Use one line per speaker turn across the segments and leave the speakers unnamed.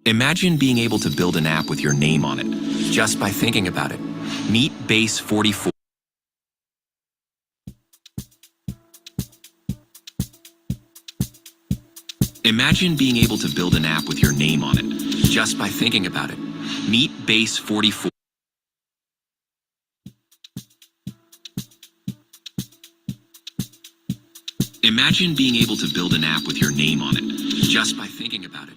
Imagine being able to build an app with your name on it, just by thinking about it. Meet Base 44. Imagine being able to build an app with your name on it, just by thinking about it. Meet Base 44. Imagine being able to build an app with your name on it, just by thinking about it.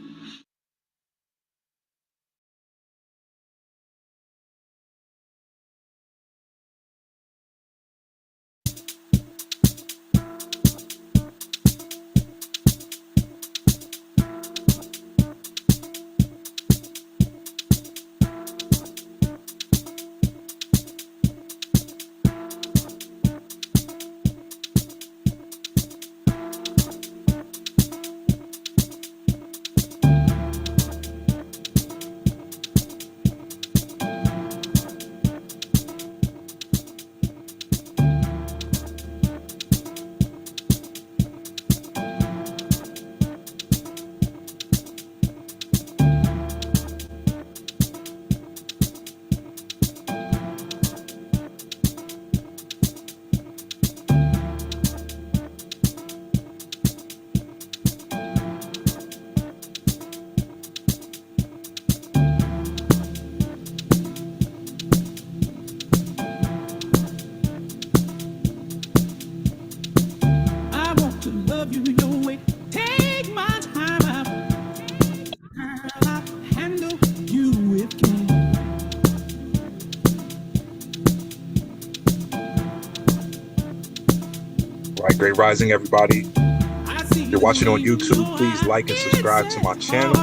Right, great rising, everybody. If you're watching on YouTube, please like and subscribe to my channel.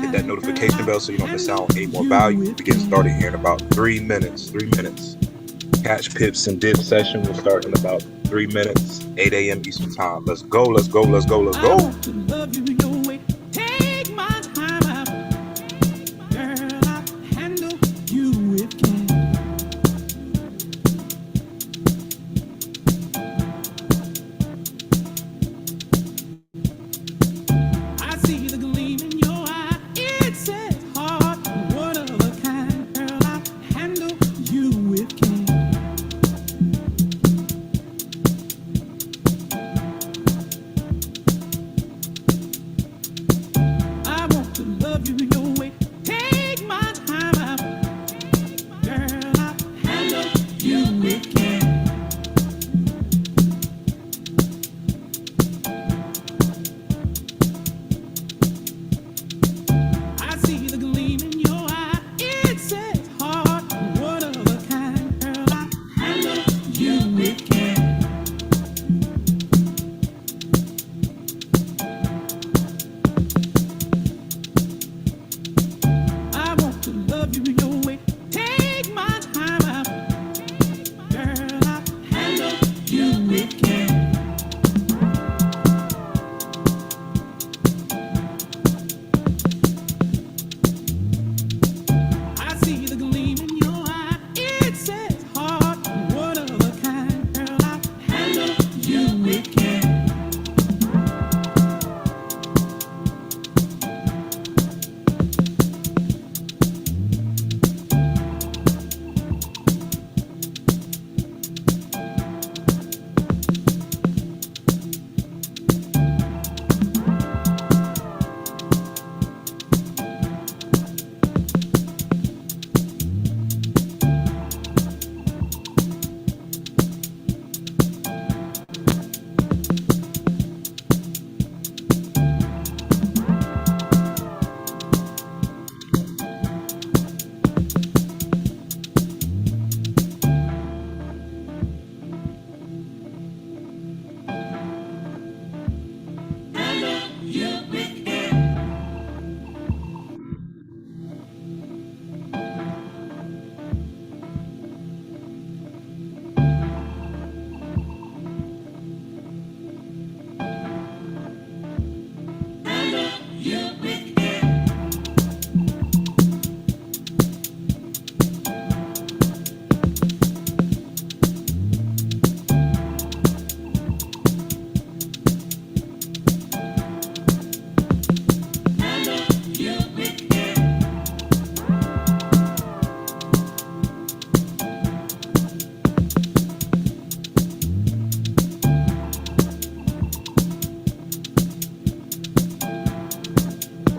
Hit that notification bell so you don't miss out on any more value. We get started here in about 3 minutes. 3 minutes. Catch pips and dip session will start in about 3 minutes, 8 a.m. Eastern time. Let's go, let's go, let's go, let's go.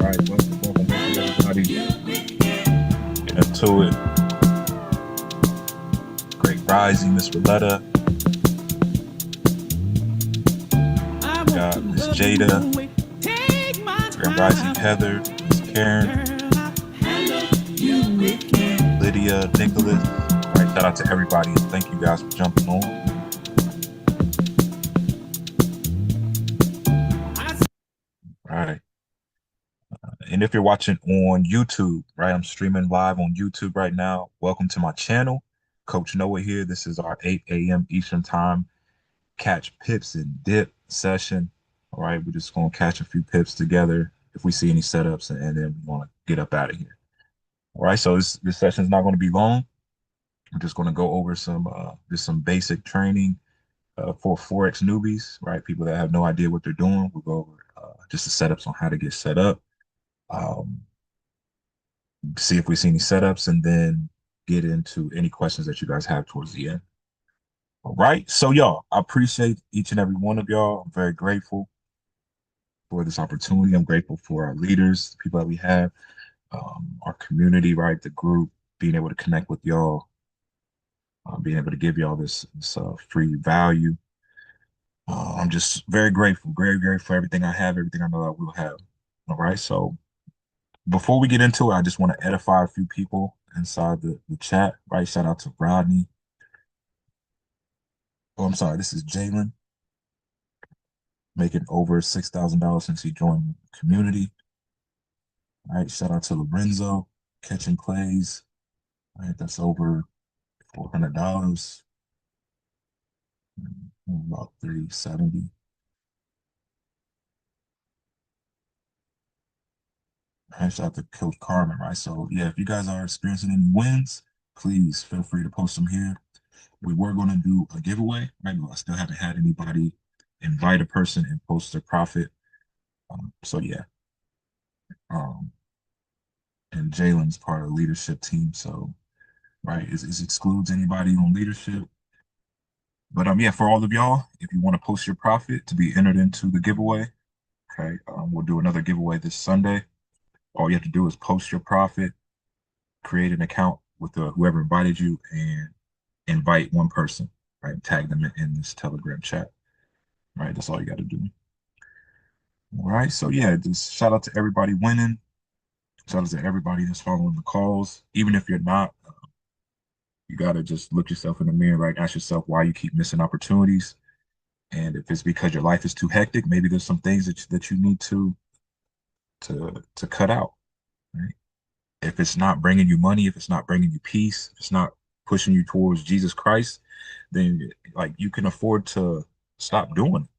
right, welcome everybody. Get into it. Great Rising, Miss Roletta. We got Miss Jada. Grand Rising Heather, Miss Karen, Lydia, Nicholas. All right, shout out to everybody and thank you guys for jumping on. All right. And if you're watching on YouTube, right, I'm streaming live on YouTube right now. Welcome to my channel. Coach Noah here. This is our 8 a.m. Eastern Time catch pips and dip session. All right, we're just going to catch a few pips together if we see any setups, and then we want to get up out of here. All right, so this session is not going to be long. I'm just going to go over just some basic training for Forex newbies, right? People that have no idea what they're doing. We'll go over just the setups on how to get set up. See if we see any setups, and then get into any questions that you guys have towards the end. All right. So y'all, I appreciate each and every one of y'all. I'm very grateful for this opportunity. I'm grateful for our leaders, the people that we have, our community, right? The group, being able to connect with y'all, being able to give y'all this free value. I'm just very grateful, very grateful for everything I have, everything I know I will have. All right. So before we get into it, I just want to edify a few people inside the chat, right? Shout out to Rodney. Oh, I'm sorry. This is Jalen, making over $6,000 since he joined the community. All right. Shout out to Lorenzo, catching plays. All right. That's over $400. About 370. All right. Shout out to Coach Carmen, right? So yeah, if you guys are experiencing any wins, please feel free to post them here. We were going to do a giveaway, right? But I still haven't had anybody invite a person and post their profit. So yeah. And Jalen's part of the leadership team. So, right, it excludes anybody on leadership. But yeah, for all of y'all, if you want to post your profit to be entered into the giveaway, okay, we'll do another giveaway this Sunday. All you have to do is post your profit, create an account with whoever invited you, and invite one person, right? Tag them in this Telegram chat, right? That's all you got to do. All right, so yeah, just shout out to everybody winning. Shout out to everybody that's following the calls. Even if you're not, you got to just look yourself in the mirror, right? Ask yourself why you keep missing opportunities. And if it's because your life is too hectic, maybe there's some things that you need to cut out, right? If it's not bringing you money, if it's not bringing you peace, if it's not pushing you towards Jesus Christ, then like you can afford to stop doing it.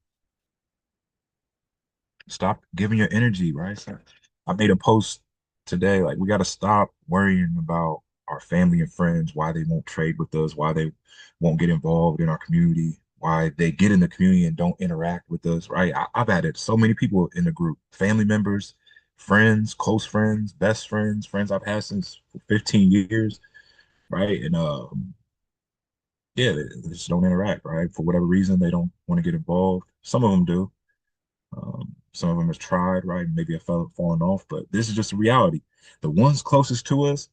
Stop giving your energy, right? So I made a post today, like we got to stop worrying about our family and friends, why they won't trade with us, why they won't get involved in our community, why they get in the community and don't interact with us, right? I've added so many people in the group, family members, friends, close friends, best friends, friends I've had since 15 years, right? And yeah, they just don't interact, right? For whatever reason, they don't want to get involved. Some of them do. Some of them have tried, right? Maybe have fallen off, but this is just a reality. The ones closest to us,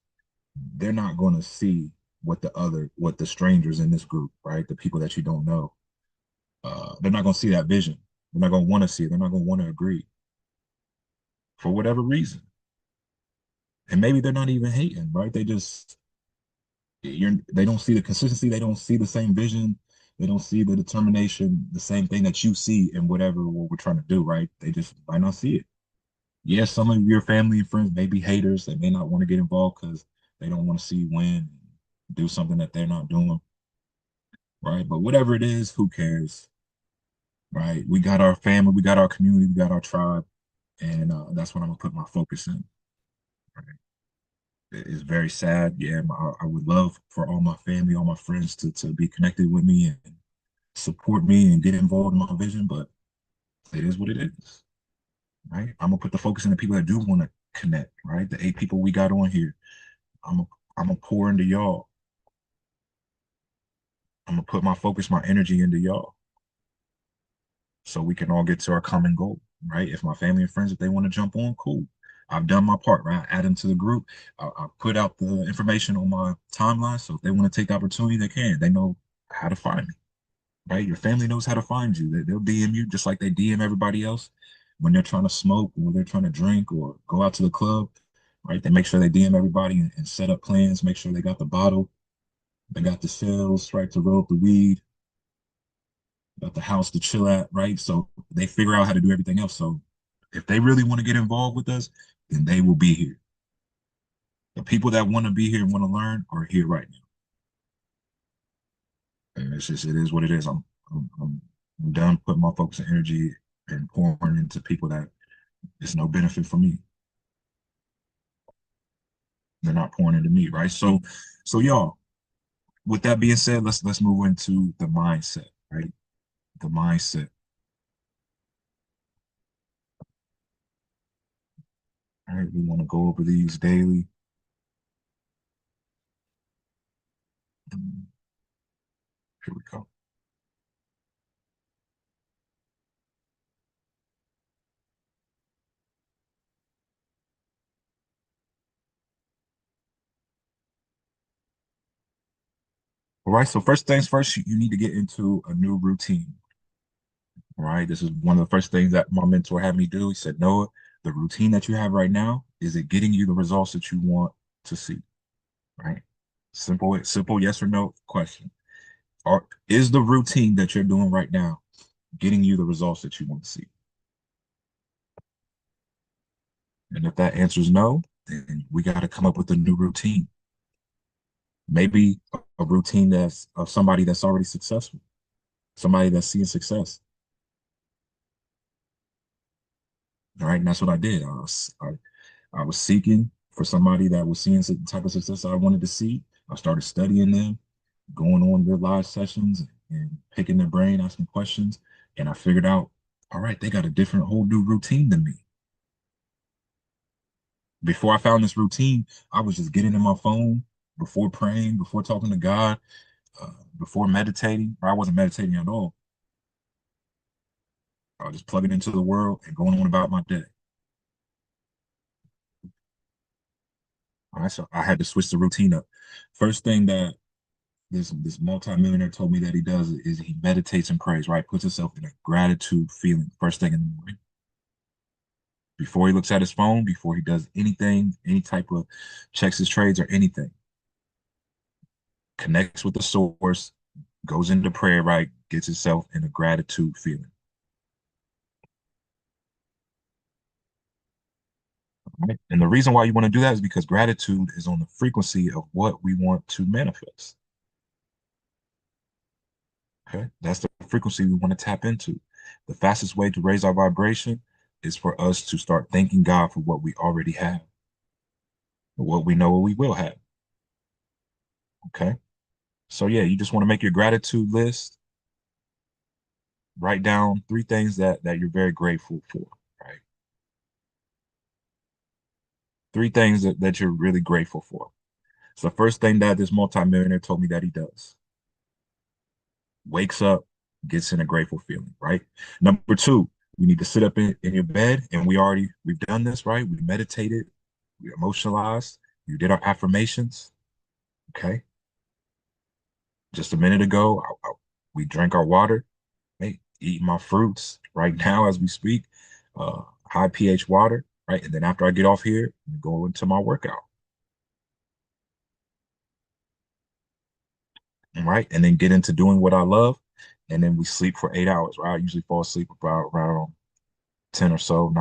they're not going to see what the strangers in this group, right? The people that you don't know, they're not going to see that vision. They're not going to want to see it. They're not going to want to agree for whatever reason. And maybe they're not even hating, right? They don't see the consistency. They don't see the same vision. They don't see the determination, the same thing that you see in what we're trying to do, right? They just might not see it. Yes, some of your family and friends may be haters. They may not want to get involved because they don't want to see you win, do something that they're not doing, right? But whatever it is, who cares, right? We got our family, we got our community, we got our tribe, and that's what I'm gonna put my focus in. Right? It's very sad. Yeah, I would love for all my family, all my friends to be connected with me and support me and get involved in my vision, but it is what it is. Right? I'm gonna put the focus in the people that do want to connect, right? The 8 people we got on here. I'm gonna pour into y'all. I'm gonna put my focus, my energy into y'all. So we can all get to our common goal, right? If my family and friends, if they want to jump on, cool. I've done my part, right? I add them to the group. I put out the information on my timeline. So if they want to take the opportunity, they can. They know how to find me, right? Your family knows how to find you. They'll DM you just like they DM everybody else when they're trying to smoke or they're trying to drink or go out to the club, right? They make sure they DM everybody and set up plans, make sure they got the bottle, they got the shells, right, to roll up the weed, got the house to chill at, right? So they figure out how to do everything else. So if they really want to get involved with us, then they will be here. The people that want to be here and want to learn are here right now. And it's just, it is what it is. I'm done putting my focus and energy and pouring into people that it's no benefit for me. They're not pouring into me, right? So y'all, with that being said, let's move into the mindset, right? The mindset. All right, we want to go over these daily. Here we go. All right, so first things first, you need to get into a new routine. All right, this is one of the first things that my mentor had me do. He said, Noah, the routine that you have right now, is it getting you the results that you want to see? Right? Simple yes or no question. Or is the routine that you're doing right now getting you the results that you want to see? And if that answer is no, then we got to come up with a new routine. Maybe a routine that's of somebody that's already successful, somebody that's seeing success. All right, and that's what I did. I was seeking for somebody that was seeing the type of success I wanted to see. I started studying them, going on their live sessions and picking their brain, asking questions. And I figured out, all right, they got a different, whole new routine than me. Before I found this routine, I was just getting in my phone before praying, before talking to God, before meditating, or I wasn't meditating at all. I was just plugging into the world and going on about my day. All right, so I had to switch the routine up. First thing that this multimillionaire told me that he does is he meditates and prays, right? Puts himself in a gratitude feeling first thing in the morning. Before he looks at his phone, before he does anything, any type of checks his trades or anything, connects with the source, goes into prayer, right? Gets himself in a gratitude feeling. Right? And the reason why you want to do that is because gratitude is on the frequency of what we want to manifest. Okay, that's the frequency we want to tap into. The fastest way to raise our vibration is for us to start thanking God for what we already have, what we know we will have. Okay, so yeah, you just want to make your gratitude list. Write down three things that you're very grateful for. Right, three things that you're really grateful for. So the first thing that this multimillionaire told me that he does: wakes up, gets in a grateful feeling. Right. Number two, you need to sit up in your bed, and we've done this, right? We meditated, we emotionalized, you did our affirmations. Okay. Just a minute ago, we drank our water, right? Eating my fruits right now as we speak, high pH water, right? And then after I get off here, go into my workout, right? And then get into doing what I love. And then we sleep for 8 hours, right? I usually fall asleep about around 10 or so,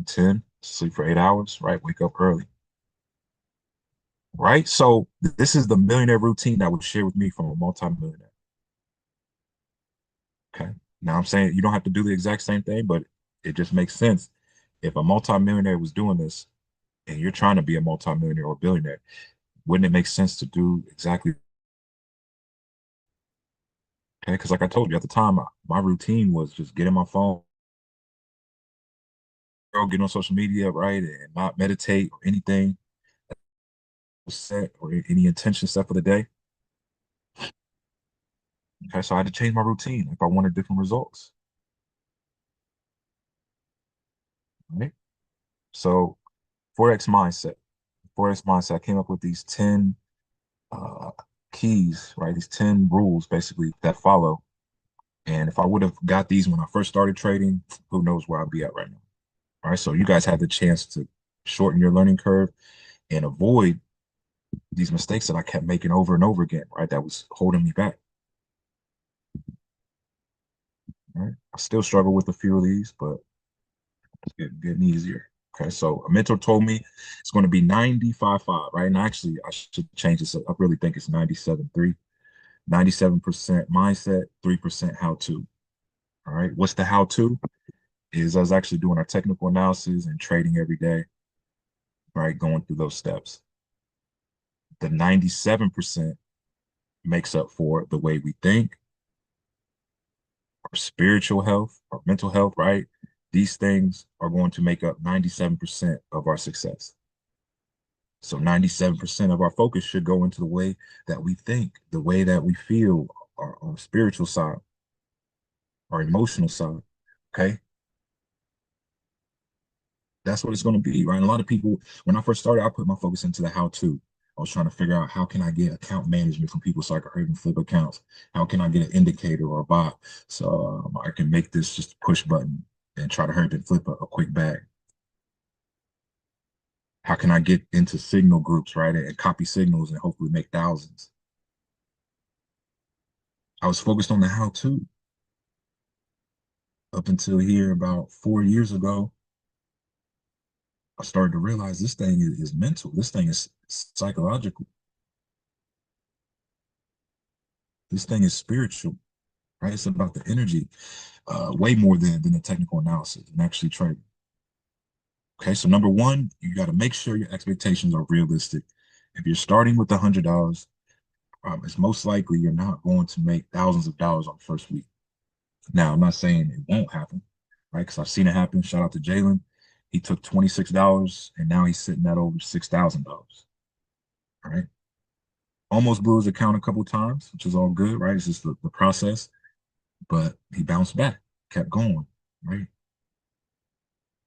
10, sleep for 8 hours, right? Wake up early, right? So this is the millionaire routine that was shared with me from a multimillionaire. Okay. Now I'm saying you don't have to do the exact same thing, but it just makes sense. If a multimillionaire was doing this and you're trying to be a multimillionaire or billionaire, wouldn't it make sense to do exactly? Okay. Because like I told you at the time, my routine was just get in my phone, get on social media, right? And not meditate or anything set or any intention set for the day. Okay. So I had to change my routine if I wanted different results. Right. So Forex mindset. Forex mindset. I came up with these 10 uh, keys, right? These 10 rules basically that follow. And if I would have got these when I first started trading, who knows where I'd be at right now. All right. So you guys have the chance to shorten your learning curve and avoid these mistakes that I kept making over and over again, right? That was holding me back. Right. I still struggle with a few of these, but it's getting easier. Okay. So a mentor told me it's going to be 95.5, right? And actually, I should change this. I really think it's 97.3. 97% mindset, 3% how to. All right. What's the how to? Is us actually doing our technical analysis and trading every day, right? Going through those steps. The 97% makes up for the way we think, our spiritual health, our mental health, right? These things are going to make up 97% of our success. So 97% of our focus should go into the way that we think, the way that we feel, our spiritual side, our emotional side. Okay. That's what it's going to be, right? And a lot of people, when I first started, I put my focus into the how to. I was trying to figure out how can I get account management from people so I can even flip accounts? How can I get an indicator or a bot so I can make this just a push button and try to hurry and flip a quick bag? How can I get into signal groups, right? And copy signals and hopefully make thousands? I was focused on the how to up until here about 4 years ago. I started to realize this thing is mental. This thing is psychological. This thing is spiritual, right? It's about the energy, way more than the technical analysis and actually trading. Okay, so number one, you got to make sure your expectations are realistic. If you're starting with $100, it's most likely you're not going to make thousands of dollars on the first week. Now, I'm not saying it won't happen, right? Because I've seen it happen. Shout out to Jalen. He took $26 and now he's sitting at over $6,000. All right. Almost blew his account a couple times, which is all good, right? It's just the process. But he bounced back, kept going, right?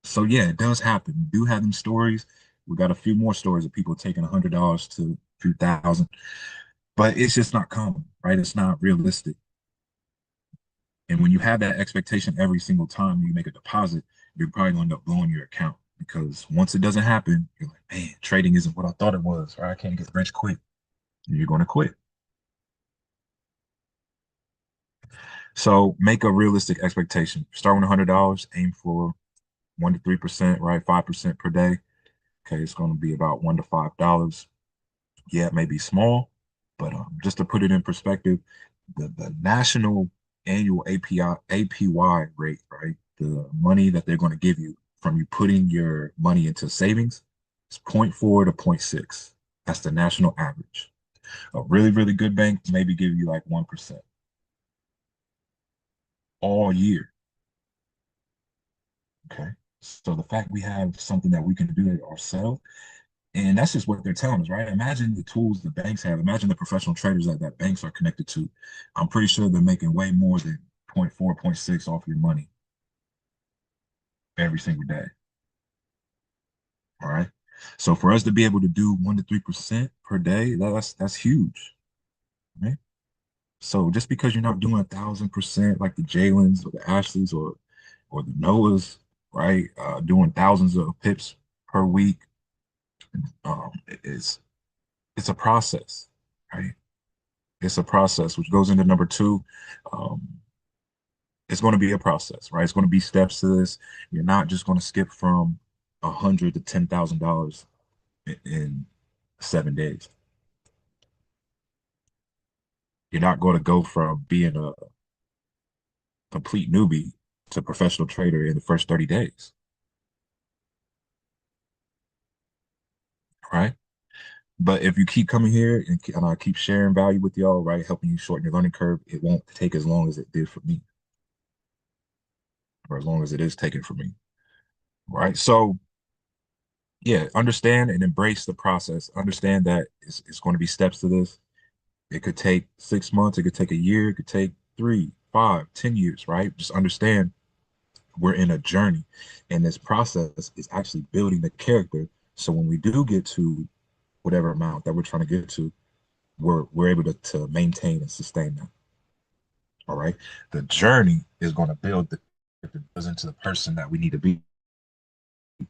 So yeah, it does happen. We do have them stories. We got a few more stories of people taking $100 to a few thousand, but it's just not common, right? It's not realistic. And when you have that expectation every single time you make a deposit, you're probably going to end up blowing your account because once it doesn't happen, you're like, man, trading isn't what I thought it was, or I can't get rich quick. And you're going to quit. So make a realistic expectation. Start with $100, aim for 1 to 3%, right? 5% per day. Okay, it's going to be about $1 to $5. Yeah, it may be small, but just to put it in perspective, the national annual APY rate, right? The money that they're going to give you from you putting your money into savings is zero point 0.4 to zero point 0.6. That's the national average. A really, really good bank maybe give you like 1% all year. Okay. So the fact we have something that we can do it ourselves, and that's just what they're telling us, right? Imagine the tools the banks have. Imagine the professional traders that banks are connected to. I'm pretty sure they're making way more than zero point 0.4, zero point 0.6 off your money every single day. All right. So for us to be able to do 1 to 3% per day, that's huge. Right. So just because you're not doing 1,000% like the Jalen's or the Ashleys or the Noahs, right? Doing thousands of pips per week, it's a process, right? It's a process, which goes into number two. Um, it's going to be a process, right? It's going to be steps to this. You're not just going to skip from 100 to $10,000 in 7 days. You're not going to go from being a complete newbie to professional trader in the first 30 days, right? But if you keep coming here and I keep sharing value with y'all, right, helping you shorten your learning curve, it won't take as long as it did for me, or as long as it is taking for me, right? So yeah, understand and embrace the process. Understand that it's going to be steps to this. It could take 6 months, it could take a year, it could take 3, 5, 10 years, right? Just understand we're in a journey, and this process is actually building the character So when we do get to whatever amount that we're trying to get to, we're able to maintain and sustain that. All right. The journey is going to build the builds into the person that we need to be. Okay,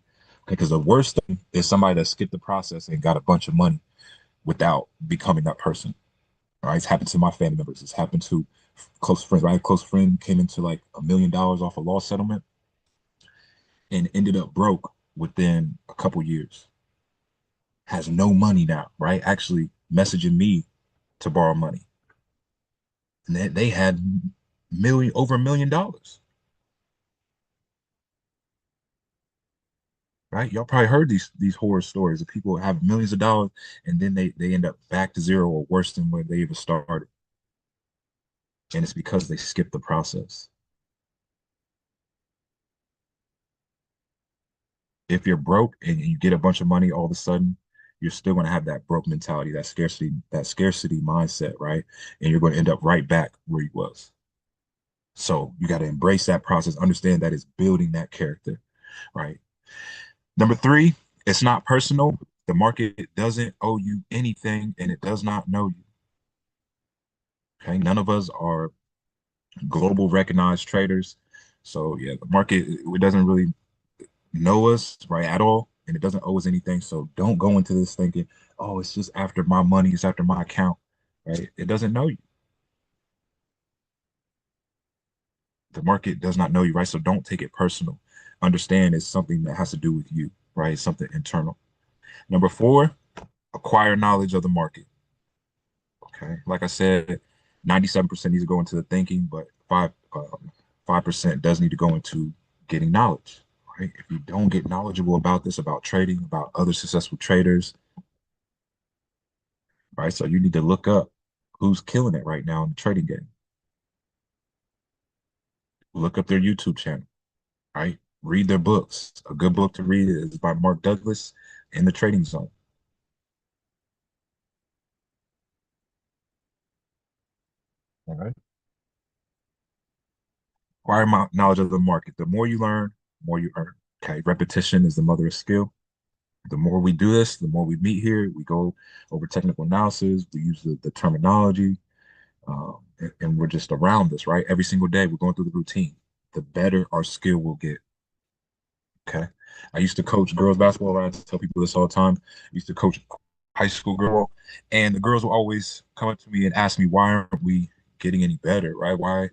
because the worst thing is somebody that skipped the process and got a bunch of money without becoming that person. All right. It's happened to my family members. It's happened to close friends. Right. A close friend came into like $1 million off a law settlement and ended up broke within a couple years. Has no money now, right? Actually messaging me to borrow money. And they had over $1 million, right? Y'all probably heard these horror stories of people have millions of dollars and then they end up back to zero or worse than where they even started. And it's because they skipped the process. If you're broke and you get a bunch of money all of a sudden, you're still going to have that broke mentality, that scarcity mindset, right? And you're going to end up right back where you was. So you got to embrace that process, understand that it's building that character, right? Number three, it's not personal. The market doesn't owe you anything and it does not know you. Okay. None of us are global recognized traders. So yeah, the market it doesn't really know us right at all, and it doesn't owe us anything. So don't go into this thinking, oh, it's just after my money, it's after my account, right? It doesn't know you. The market does not know you, right? So don't take it personal. Understand it's something that has to do with you, right? It's something internal. Number four, acquire knowledge of the market. Okay, like I said, 97% needs to go into the thinking, but 5% does need to go into getting knowledge. Right? If you don't get knowledgeable about this, about trading, about other successful traders, right? So you need to look up who's killing it right now in the trading game. Look up their YouTube channel, right? Read their books. A good book to read is by Mark Douglas, In the Trading Zone. All right. Acquire knowledge of the market. The more you learn, the more you earn. Okay. Repetition is the mother of skill. The more we do this, the more we meet here, we go over technical analysis, we use the terminology, and we're just around this, right? Every single day, we're going through the routine. The better our skill will get. Okay. I used to coach girls basketball. I tell people this all the time. I used to coach high school girl, and the girls will always come up to me and ask me, why aren't we getting any better, right?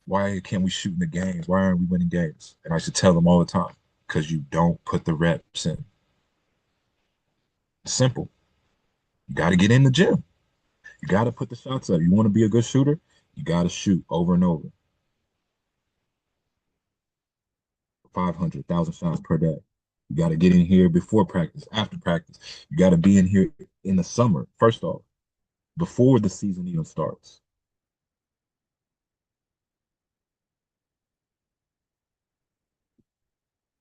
Why can't we shoot in the games? Why aren't we winning games? And I used to tell them all the time, because you don't put the reps in. Simple. You got to get in the gym. You got to put the shots up. You want to be a good shooter, you got to shoot over and over, 500, 1,000 shots per day. You got to get in here before practice, after practice. You got to be in here in the summer, first off, before the season even starts.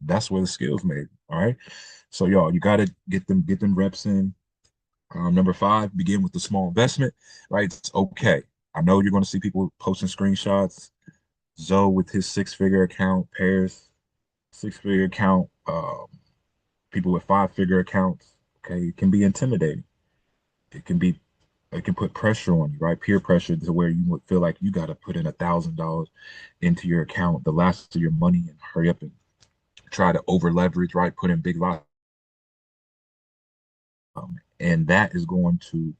That's where the skills made. All right. So y'all, you got to get them reps in. Number five, begin with the small investment. Right. It's okay. I know you're going to see people posting screenshots. Zoe with his six-figure account, Paris six-figure account, people with five-figure accounts. Okay, it can be intimidating. It can be, it can put pressure on you, right? Peer pressure to where you would feel like you got to put in $1,000 into your account, the last of your money, and hurry up and try to over leverage, right? Put in big lots, and that is going to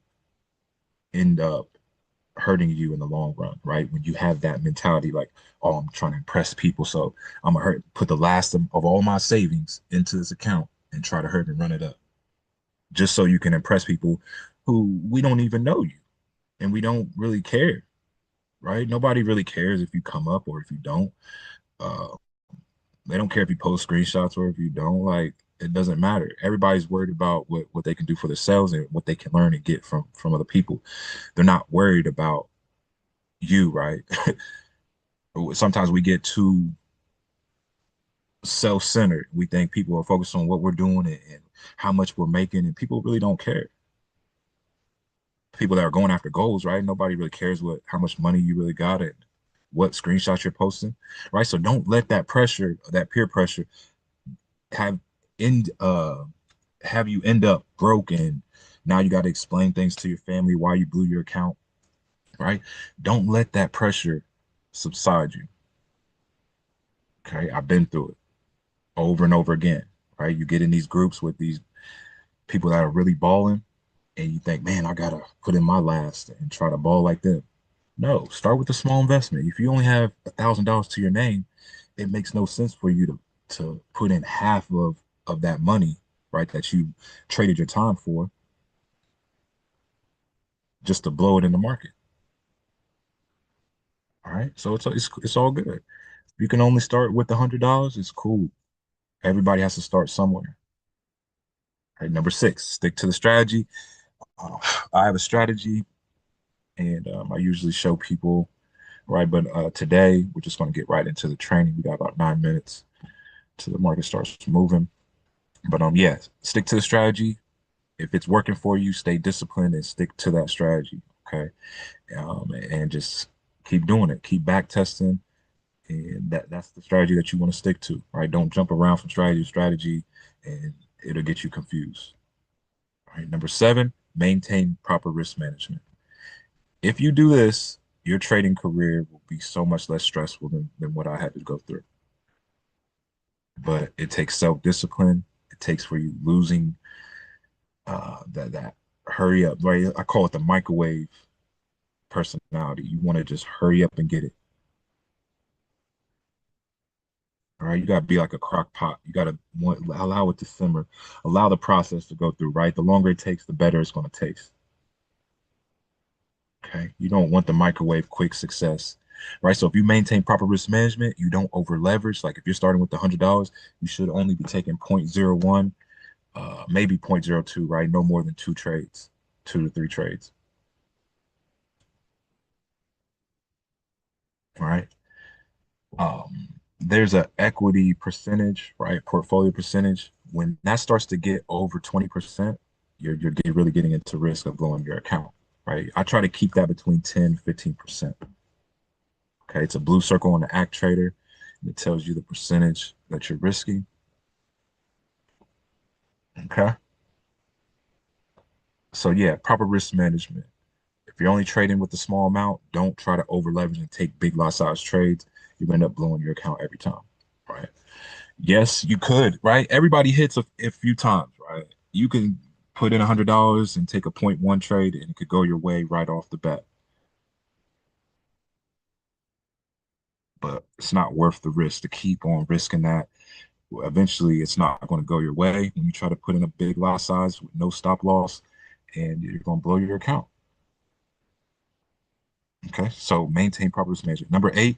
end up hurting you in the long run, right? When you have that mentality, like, oh, I'm trying to impress people, so I'm gonna put the last of all my savings into this account and try to hurt and run it up, just so you can impress people who we don't even know you and we don't really care, right? Nobody really cares if you come up or if you don't. Uh, they don't care if you post screenshots or if you don't. Like, it doesn't matter. Everybody's worried about what they can do for themselves and what they can learn and get from other people. They're not worried about you, right? Sometimes we get too self-centered. We think people are focused on what we're doing and how much we're making, and people really don't care. People that are going after goals, right? Nobody really cares what how much money you really got and what screenshots you're posting, right? So don't let that pressure, that peer pressure, have end have you end up broke and now you got to explain things to your family why you blew your account, right? Don't let that pressure subside you. Okay. I've been through it over and over again, right? You get in these groups with these people that are really balling and you think, man, I gotta put in my last and try to ball like them. No, start with a small investment. If you only have $1,000 to your name, it makes no sense for you to put in half of that money, right, that you traded your time for just to blow it in the market. All right. So it's all good. If you can only start with $100, it's cool. Everybody has to start somewhere. All right. Number six, stick to the strategy. Uh, I have a strategy and I usually show people, right? But today we're just going to get right into the training. We got about 9 minutes till the market starts moving. But yeah, stick to the strategy. If it's working for you, stay disciplined and stick to that strategy. Okay. And just keep doing it. Keep back testing. And that's the strategy that you want to stick to, right? Don't jump around from strategy to strategy and it'll get you confused. All right. Number seven, maintain proper risk management. If you do this, your trading career will be so much less stressful than what I had to go through. But it takes self-discipline. It takes for you losing that hurry up, right? I call it the microwave personality. You want to just hurry up and get it. All right. You got to be like a crock pot. You got to allow it to simmer, allow the process to go through, right? The longer it takes, the better it's going to taste. Okay. You don't want the microwave quick success, right? So if you maintain proper risk management, you don't over leverage. Like if you're starting with the $100, you should only be taking 0.01, maybe 0.02, right? No more than two trades, 2 to 3 trades. All right. There's an equity percentage, right? Portfolio percentage. When that starts to get over 20%, really getting into risk of blowing your account, right? I try to keep that between 10 15%. Okay, it's a blue circle on the Act Trader. And it tells you the percentage that you're risking. Okay, so yeah, proper risk management. If you're only trading with a small amount, don't try to over leverage and take big lot size trades. You end up blowing your account every time, right? Yes, you could, right? Everybody hits a few times, right? You can put in $100 and take a point one trade and it could go your way right off the bat. But it's not worth the risk to keep on risking that. Eventually, it's not going to go your way when you try to put in a big lot size with no stop loss and you're going to blow your account. Okay, so maintain proper risk management. Number eight,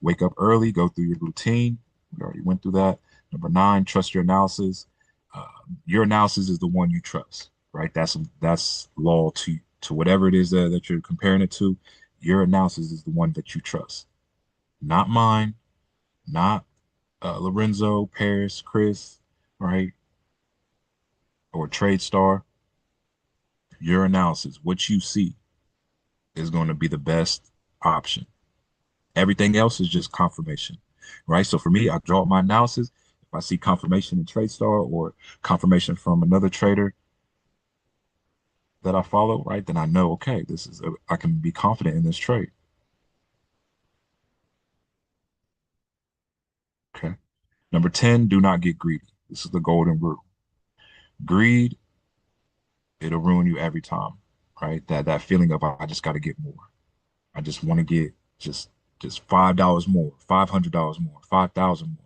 wake up early, go through your routine. We already went through that. Number nine, trust your analysis. Uh, your analysis is the one you trust, right? That's law to whatever it is that you're comparing it to. Your analysis is the one that you trust, not mine, not Lorenzo, Paris, Chris, right, or TradeStar. Your analysis, what you see, is going to be the best option. Everything else is just confirmation, right? So for me, I draw up my analysis. If I see confirmation in TradeStar or confirmation from another trader that I follow, right, then I know, okay, I can be confident in this trade. Okay. Number 10, do not get greedy. This is the golden rule. Greed, it'll ruin you every time, right? That feeling of I just got to get more. I just want to get just $5 more, $500 more, 5,000 more,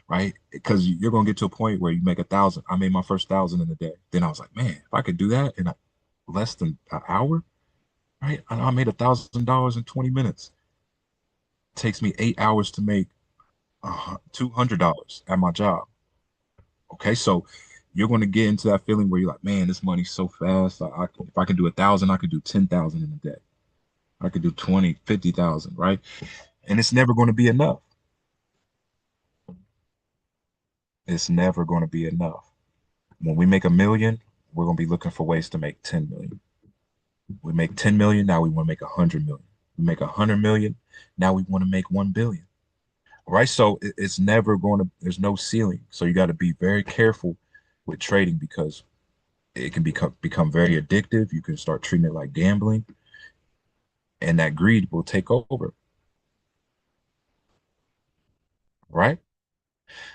right? Because you're gonna get to a point where you make 1,000. I made my first 1,000 in a day. Then I was like, man, if I could do that in less than an hour, right? I made $1,000 in 20 minutes. It takes me 8 hours to make $200 at my job. Okay, so you're going to get into that feeling where you're like, man, this money's so fast. If I can do 1,000, I could do 10,000 in a day. I could do 20, 50,000, right? And it's never going to be enough. It's never going to be enough. When we make 1 million, we're going to be looking for ways to make 10 million. We make 10 million, now we want to make 100 million. We make 100 million, now we want to make 1 billion. Right? So it's never going to, there's no ceiling. So you got to be very careful with trading because it can become very addictive. You can start treating it like gambling, and that greed will take over, right?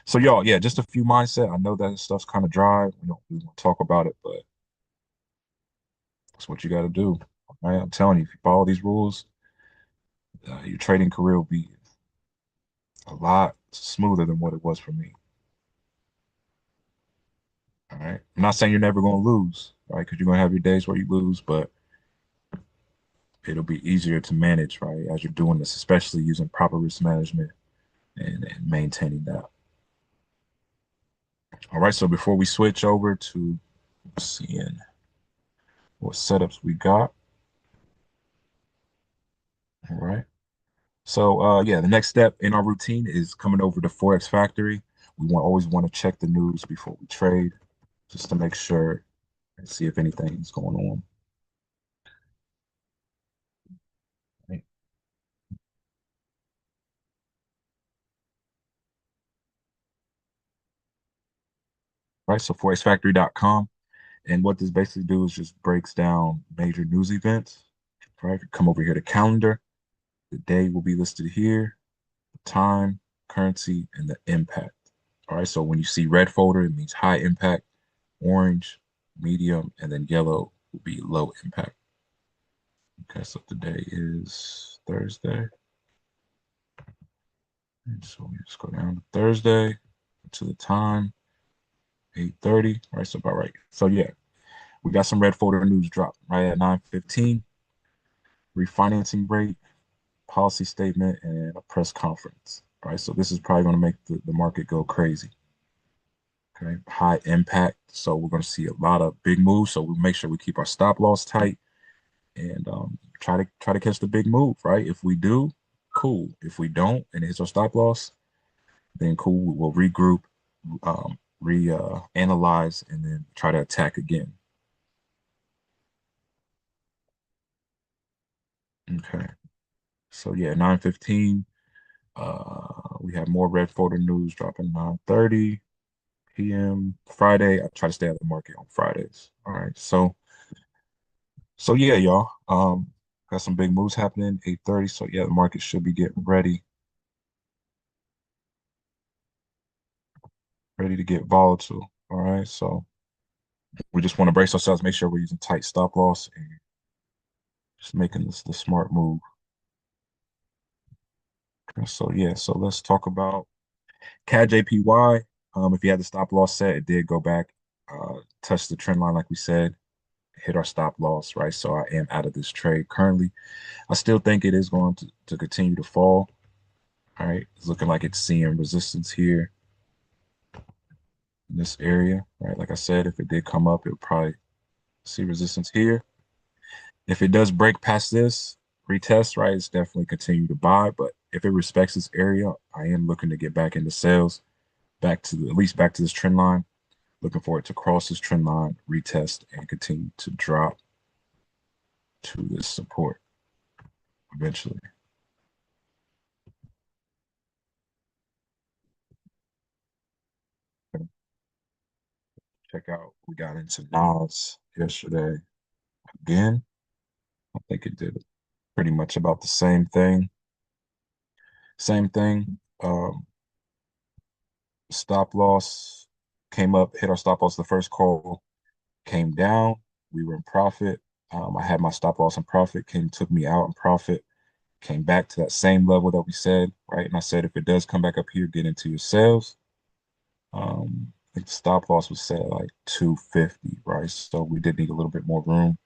So y'all, yeah, just a few mindset. I know that stuff's kind of dry. We don't talk about it, but that's what you got to do. All right, I'm telling you, if you follow these rules, your trading career will be a lot smoother than what it was for me. All right. I'm not saying you're never going to lose, right? Because you're going to have your days where you lose, but it'll be easier to manage, right? As you're doing this, especially using proper risk management and maintaining that. All right. So before we switch over to seeing what setups we got, all right. So yeah, the next step in our routine is coming over to Forex Factory. We always want to check the news before we trade, just to make sure and see if anything's going on. Right. Right. So forexfactory.com. And what this basically do is just breaks down major news events. Right. Come over here to calendar. The day will be listed here, the time, currency, and the impact. All right. So when you see red folder, it means high impact, orange, medium, and then yellow will be low impact. Okay, so today is Thursday. And so we just go down to Thursday to the time, 8:30. All right, so about right. So yeah, we got some red folder news drop right at 9:15. Refinancing rate, policy statement, and a press conference. All right, so this is probably going to make the market go crazy. Okay, high impact. So we're going to see a lot of big moves. So we make sure we keep our stop loss tight and try to catch the big move. Right. If we do, cool. If we don't, and it's our stop loss, then cool. We'll regroup, re analyze, and then try to attack again. Okay. So yeah, 9:15. We have more red folder news dropping 9:30 p.m. Friday. I try to stay out of the market on Fridays. All right. So yeah, y'all. Got some big moves happening 8:30. So yeah, the market should be getting ready to get volatile. All right. So we just want to brace ourselves, make sure we're using tight stop loss and just making this the smart move. Okay, so yeah, so let's talk about CAD JPY. If you had the stop loss set, it did go back, touch the trend line like we said, hit our stop loss, right? So I am out of this trade currently. I still think it is going to continue to fall. All right, it's looking like it's seeing resistance here in this area, right? Like I said, if it did come up, it would probably see resistance here. If it does break past this retest, right, it's definitely continue to buy. But if it respects this area, I am looking to get back into sales, back to at least back to this trend line. Looking for it to cross this trend line, retest, and continue to drop to this support eventually. Check out, we got into Nas yesterday again. I think it did pretty much about the same thing. Same thing. Stop loss came up, hit our stop loss the first call, came down. We were in profit. I had my stop loss in profit, took me out in profit, came back to that same level that we said, right? And I said, if it does come back up here, get into your sales. I think the stop loss was set at like 250, right? So we did need a little bit more room.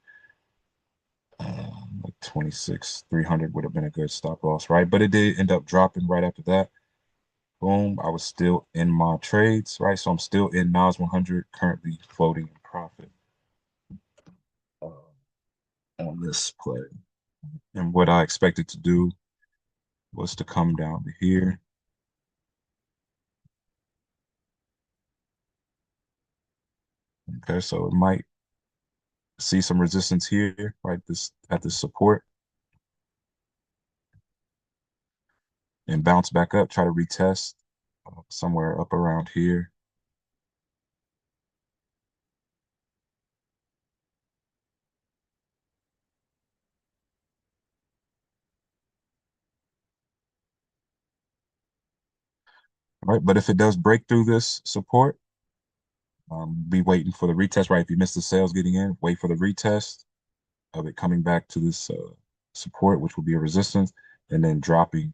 Like 26, 300 would have been a good stop loss, right? But it did end up dropping right after that. Boom, I was still in my trades, right? So I'm still in Nas 100, currently floating in profit uh, on this play. And what I expected to do was to come down to here. Okay, so it might see some resistance here, right? This at this support and bounce back up, try to retest somewhere up around here. All right, but if it does break through this support, be waiting for the retest, right? If you miss the sales getting in, wait for the retest of it coming back to this support, which will be a resistance, and then dropping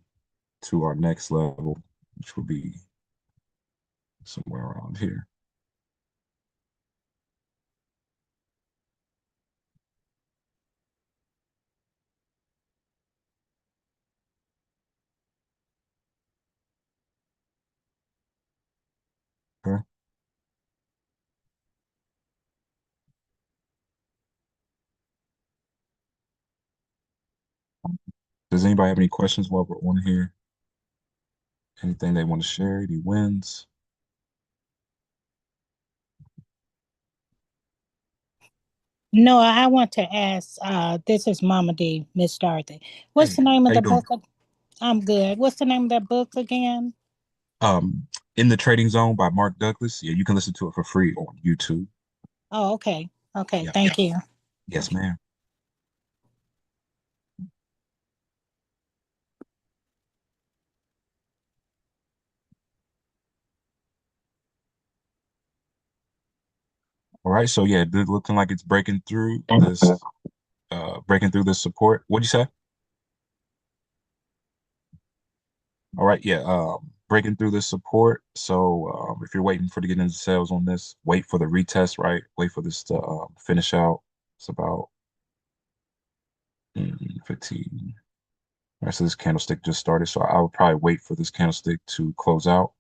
to our next level, which will be somewhere around here. Okay. Does anybody have any questions while we're on here? Anything they want to share? Any wins?
No, I want to ask, this is Mama D, Miss Dorothy. What's
Hey,
the name of
how you
the
doing?
book? I'm good. What's the name of that book again?
In the Trading Zone by Mark Douglas. Yeah, you can listen to it for free on YouTube.
Oh, okay. Okay,
Yeah.
thank you.
Yes, ma'am. All right. So yeah, looking like it's breaking through this support. What'd you say? All right. Yeah. Breaking through this support. So if you're waiting for to get into sales on this, wait for the retest, right? Wait for this to finish out. It's about 15. All right, so this candlestick just started, so I would probably wait for this candlestick to close out.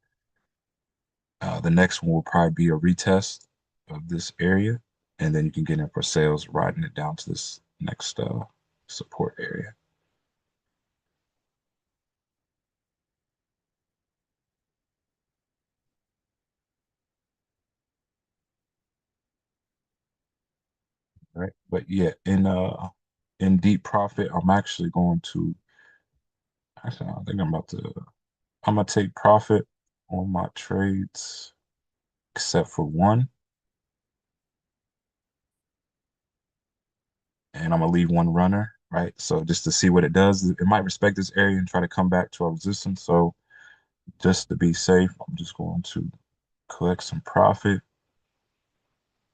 The next one will probably be a retest of this area, and then you can get in for sales, riding it down to this next support area. Right, but yeah, in deep profit, I'm actually going to. Actually, I think I'm gonna take profit on my trades, except for one, and I'm gonna leave one runner. Right, so just to see what it does, it might respect this area and try to come back to our resistance. So just to be safe, I'm just going to collect some profit,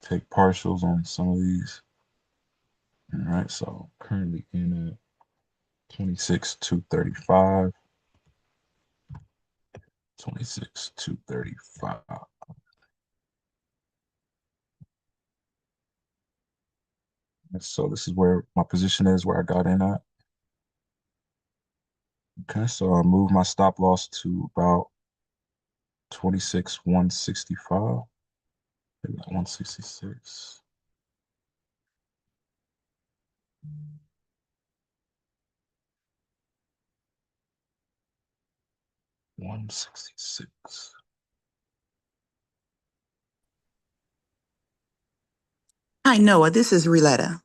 take partials on some of these. All right, so currently in at 26,235, 26,235. So this is where my position is, where I got in at. Okay, so I move my stop loss to about 26,165, maybe like 166. 166.
Hi, Noah. This is Reletta.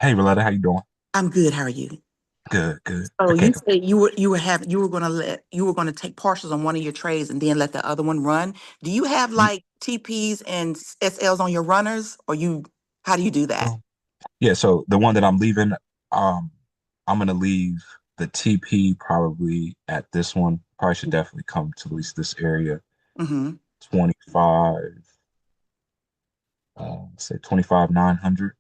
Hey, Roletta, how you doing?
I'm good. How are you?
Good, good.
So
I
you
can't.
said you were gonna take partials on one of your trades and then let the other one run. Do you have like TPs and SLs on your runners, or how do you do that?
Yeah, so the one that I'm leaving, I'm gonna leave the TP probably at this one. Probably should definitely come to at least this area.
Mm-hmm.
25, say 25,900.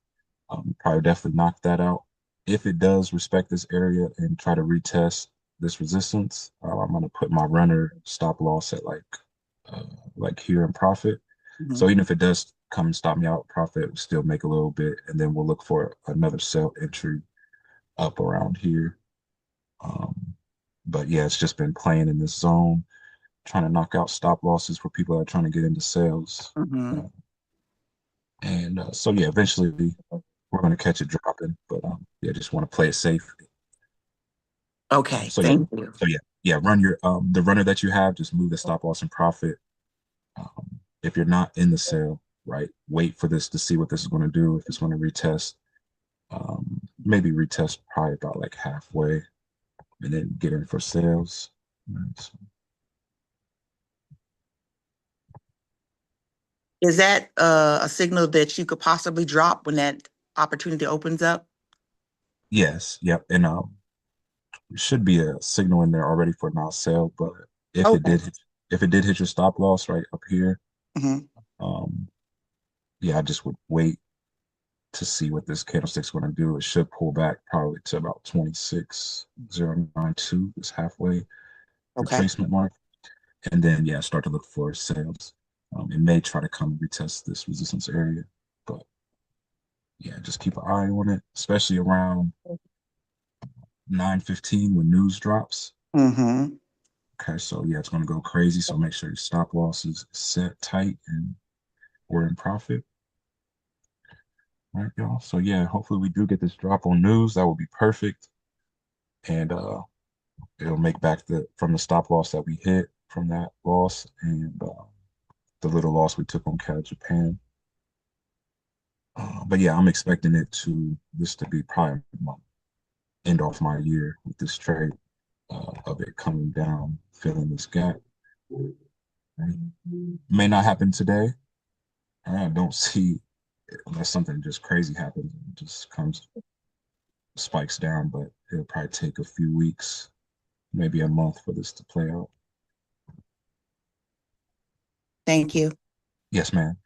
Probably definitely knock that out. If it does respect this area and try to retest this resistance, I'm gonna put my runner stop loss at like here in profit.
Mm-hmm.
So even if it does come and stop me out profit, we'll still make a little bit, and then we'll look for another sell entry up around here. Um, but yeah, it's just been playing in this zone, trying to knock out stop losses for people that are trying to get into sales.
Mm-hmm.
And so yeah, eventually we're going to catch it dropping, but yeah, just want to play it safe.
Okay.
So yeah,
Thank you.
run your the runner that you have, just move the stop loss and profit. If you're not in the sale, right, wait for this to see what this is going to do. If it's going to retest, maybe retest probably about like halfway, and then get in for sales. Right, so,
Is that a signal that you could possibly drop when that opportunity opens up?
yes, yep, and should be a signal in there already for not sale, but if it
Okay.
did, if it did hit your stop loss right up here,
Hmm.
um, yeah, I just would wait to see what this candlestick's going to do. It should pull back probably to about 26,092, this halfway
Okay.
retracement mark. And then, yeah, start to look for sales. It may try to come and retest this resistance area, but yeah, just keep an eye on it, especially around 9:15 when news drops.
Hmm.
Okay, so yeah, it's going to go crazy. So make sure your stop loss is set tight and we're in profit. All right, y'all. So yeah, hopefully we do get this drop on news. That would be perfect. And it'll make back the from the stop loss that we hit from that loss and the little loss we took on CAD Japan. But yeah, I'm expecting this to be probably my end off my year with this trade of it coming down, filling this gap. Right? May not happen today. I don't see unless something just crazy happens, it just comes spikes down, but it'll probably take a few weeks, maybe a month for this to play out.
Thank you.
Yes, man.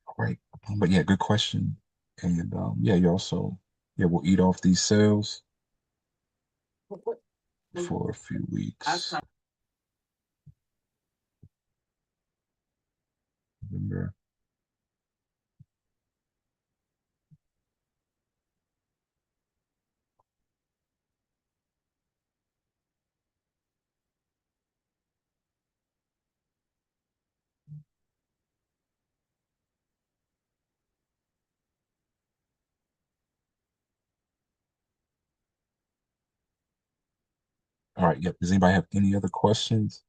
All right. But yeah, good question. And yeah, you also, yeah, we'll eat off these sales for a few weeks. Remember. All right. Yep. Does anybody have any other questions?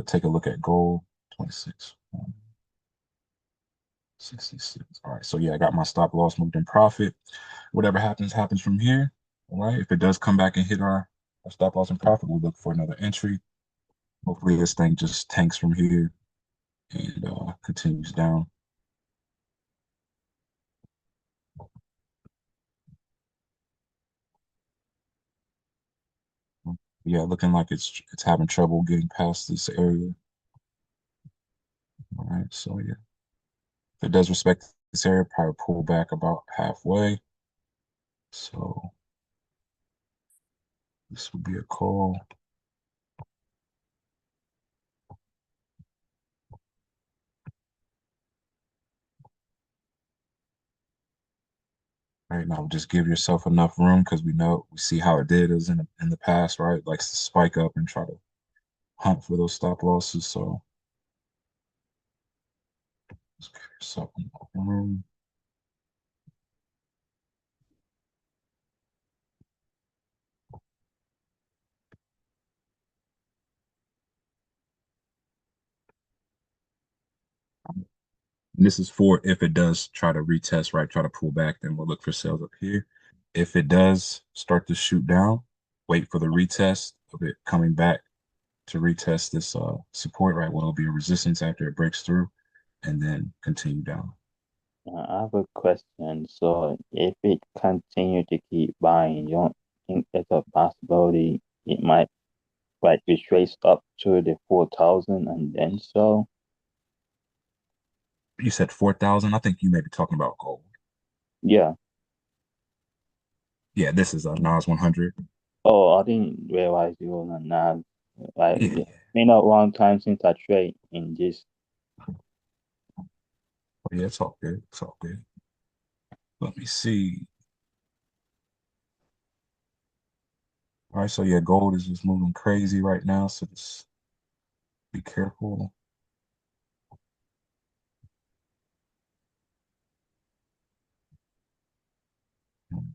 Take a look at gold 26, 66. All right. So yeah, I got my stop loss moved in profit. Whatever happens, happens from here. All right. If it does come back and hit our stop loss in profit, we'll look for another entry. Hopefully this thing just tanks from here and continues down. Yeah, looking like it's having trouble getting past this area. All right, so yeah, if it does respect this area, probably pull back about halfway. So this would be a call. Right now, just give yourself enough room because we see how it did is in the past, right? Likes to spike up and try to hunt for those stop losses. So just give yourself enough room. And this is for if it does try to retest, right? Try to pull back, then we'll look for sales up here. If it does start to shoot down, wait for the retest of it coming back to retest this support, right? Well, it'll be a resistance after it breaks through and then continue down.
I have a question. So if it continue to keep buying, you don't think there's a possibility it might like retrace up to the 4,000 and then so?
You said 4,000. I think you may be talking about gold.
Yeah.
Yeah, this is a NAS 100.
Oh, I didn't realize you were not like
Yeah,
it's been a long time since I trade in this.
yeah, it's all good. It's all good. Let me see. All right, so yeah, gold is just moving crazy right now, so just be careful.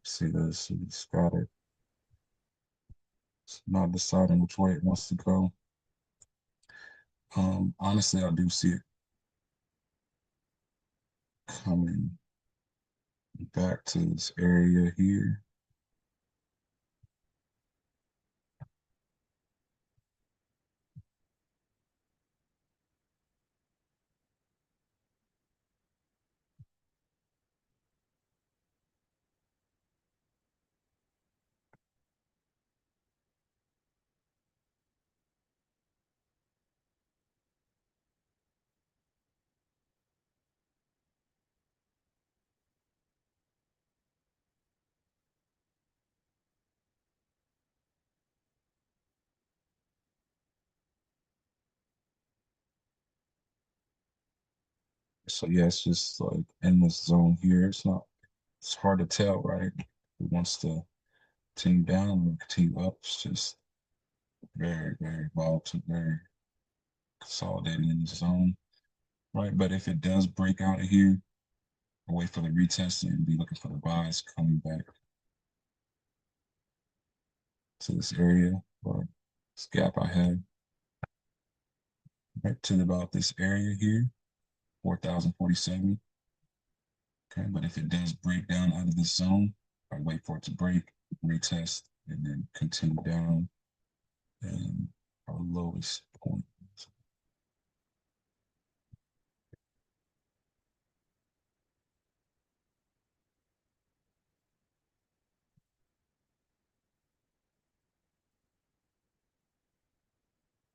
See this, it's got it. It's not deciding which way it wants to go. Honestly, I do see it coming back to this area here. So yeah, it's just like in this zone here. It's hard to tell, right? It wants to continue down or continue up. It's just very, very volatile, very consolidating in the zone, right? But if it does break out of here, I'll wait for the retest and be looking for the buys coming back to this area or this gap I had, right to about this area here, 4,047. Okay, but if it does break down out of this zone, I wait for it to break, retest, and then continue down and our lowest point.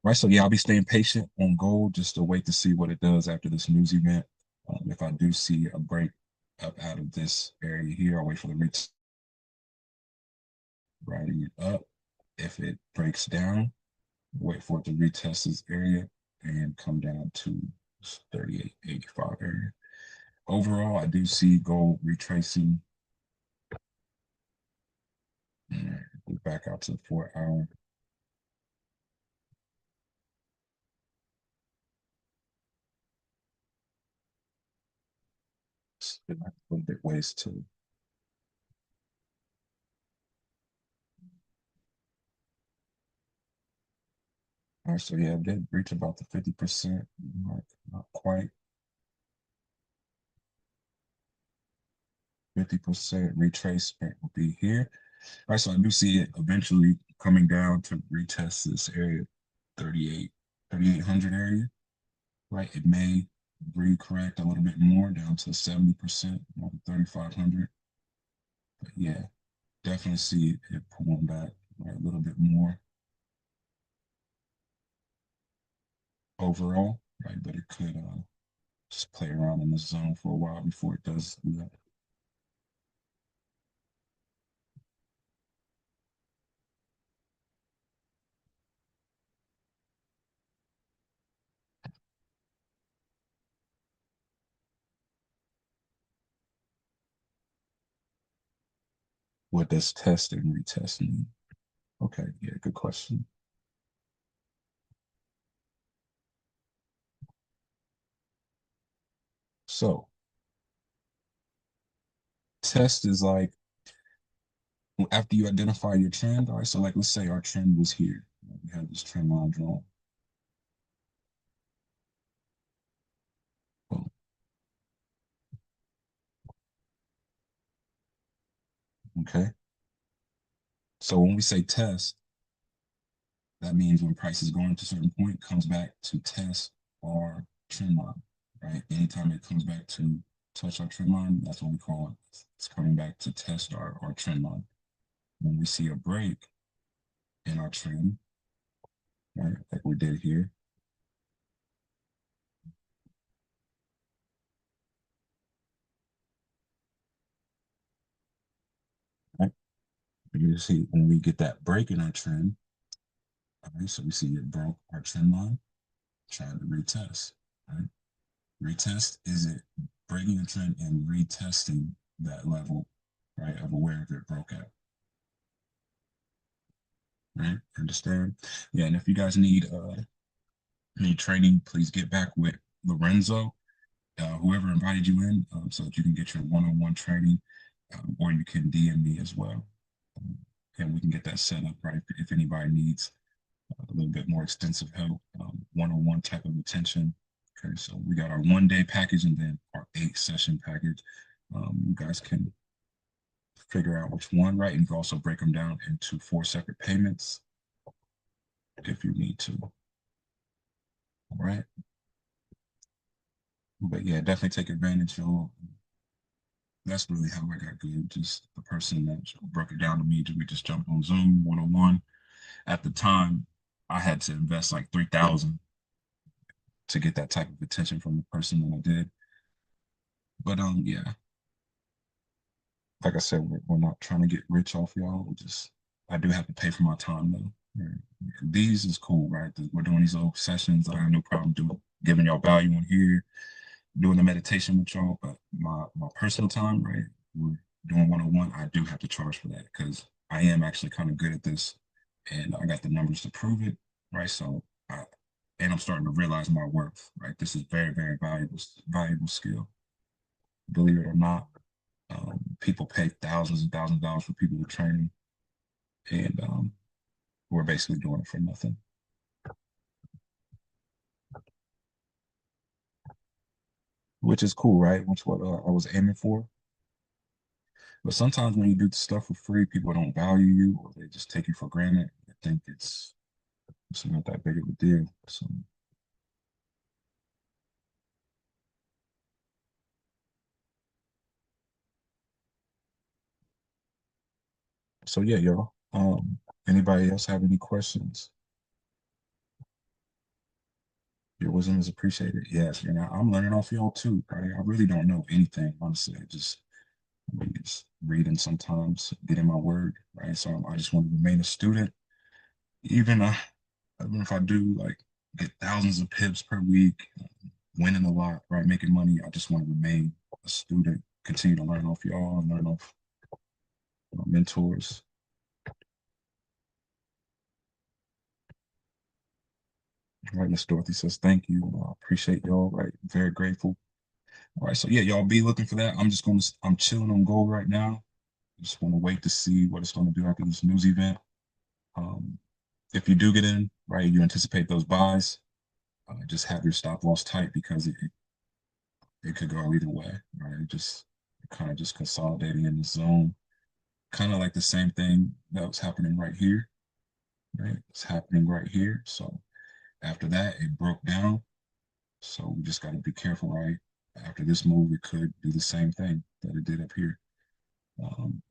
Right, so yeah, I'll be staying patient on gold just to wait to see what it does after this news event. If I do see a break up out of this area here, I'll wait for the retest, riding it up. If it breaks down, wait for it to retest this area and come down to 38.85 area. Overall, I do see gold retracing and back out to the 4 hour. A little bit ways to all right, so yeah, I did reach about the 50% mark, not quite. 50% retracement will be here. All right, so I do see it eventually coming down to retest this area, 3,800 area, right? It may recorrect a little bit more down to 70%, 3,500. But yeah, definitely see it pulling back right, a little bit more overall, right? But it could just play around in this zone for a while before it does that. What does test and retest mean? Okay, yeah, good question. So test is like after you identify your trend, all right, so like let's say our trend was here. We had this trend line drawn. Boom. Okay. So when we say test, that means when price is going to a certain point, comes back to test our trend line, right? Anytime it comes back to touch our trend line, that's what we call it. It's coming back to test our trend line. When we see a break in our trend, right, like we did here, right? You see when we get that break in our trend, all right, so we see it broke our trend line, trying to retest, right? Retest is it breaking the trend and retesting that level, right, of wherever it broke at. Right? Understand? Yeah, and if you guys need training, please get back with Lorenzo, whoever invited you in, so that you can get your one-on-one training, or you can DM me as well. And we can get that set up, right? If anybody needs a little bit more extensive help, one-on-one type of attention. Okay, so we got our 1 day package and then our 8 session package. You guys can figure out which one, right? And you can also break them down into 4 separate payments if you need to. All right. But yeah, definitely take advantage of. That's really how I got good. Just the person that broke it down to me. We just jumped on Zoom 101. At the time, I had to invest like 3,000 to get that type of attention from the person that I did. But yeah, like I said, we're not trying to get rich off y'all. I do have to pay for my time though. Right. These is cool, right? We're doing these little sessions. I have no problem doing giving y'all value on here.
doing the meditation with y'all, but my personal time, right? We're doing one-on-one. I do have to charge for that because I am actually kind of good at this, and I got the numbers to prove it, right? So, and I'm starting to realize my worth, right? This is very, very valuable skill. Believe it or not, people pay thousands and thousands of dollars for people to train, and we're basically doing it for nothing. Which is cool, right? Which what I was aiming for. But sometimes when you do stuff for free, people don't value you or they just take you for granted. I think it's not that big of a deal. So yeah, y'all. Anybody else have any questions? Your wisdom is appreciated. Yes, I'm learning off y'all too, right? I really don't know anything, honestly. I just reading sometimes, getting my word, right? So I just want to remain a student, even if I do like get thousands of pips per week, winning a lot, right? Making money. I just want to remain a student, continue to learn off y'all and learn off my mentors. All right, Miss Dorothy says, thank you. I appreciate y'all, right? Very grateful. All right, so yeah, y'all be looking for that. I'm chilling on gold right now. Just want to wait to see what it's going to do after this news event. If you do get in, right, you anticipate those buys, just have your stop loss tight because it could go either way, right? Just kind of just consolidating in the zone, kind of like the same thing that was happening right here, right? It's happening right here. So after that, it broke down. So we just got to be careful, right? After this move, it could do the same thing that it did up here.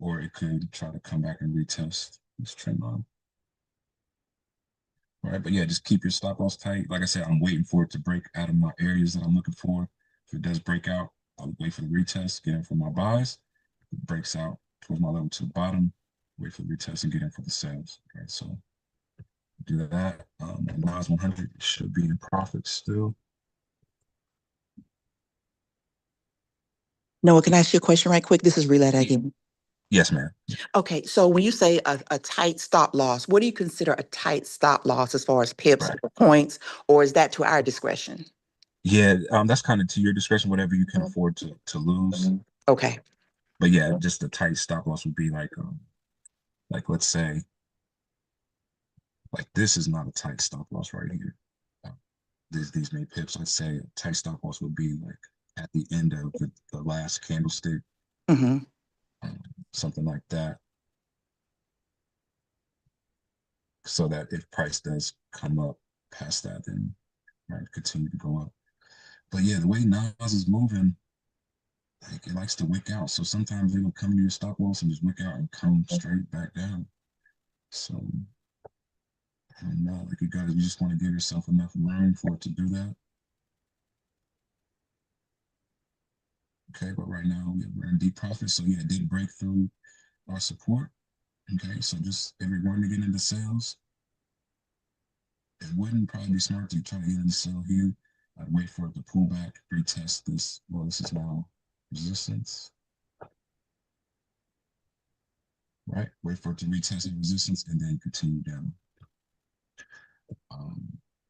Or it could try to come back and retest this trend line. All right, but yeah, just keep your stop loss tight. Like I said, I'm waiting for it to break out of my areas that I'm looking for. If it does break out, I'll wait for the retest, get in for my buys. If it breaks out towards my level to the bottom, wait for the retest and get in for the sales. Right, so do that. And NAS 100 should be in profit still.
Noah, can I ask you a question right quick? This is Relay again.
Yes, ma'am.
Okay, so when you say a tight stop loss, what do you consider a tight stop loss as far as pips
Right.
or points, or is that to our discretion?
Yeah, that's kind of to your discretion, whatever you can afford to lose.
Okay.
But yeah, just a tight stop loss would be like let's say, like this is not a tight stop loss right here. These many pips. Let's say a tight stop loss would be like at the end of the last candlestick,
Mm-hmm.
something like that. So that if price does come up past that, then right, continue to go up. But yeah, the way NAS is moving, like it likes to wick out. So sometimes it'll come to your stop loss and just wick out and come straight back down. So I don't know, like you just want to give yourself enough room for it to do that. Okay, but right now we're in deep profit. So yeah, it did break through our support. Okay, so just if you're going to get into sales, it wouldn't probably be smart to try to get into sell here. I'd wait for it to pull back, retest this. Well, this is now resistance. Right? Wait for it to retest the resistance and then continue down.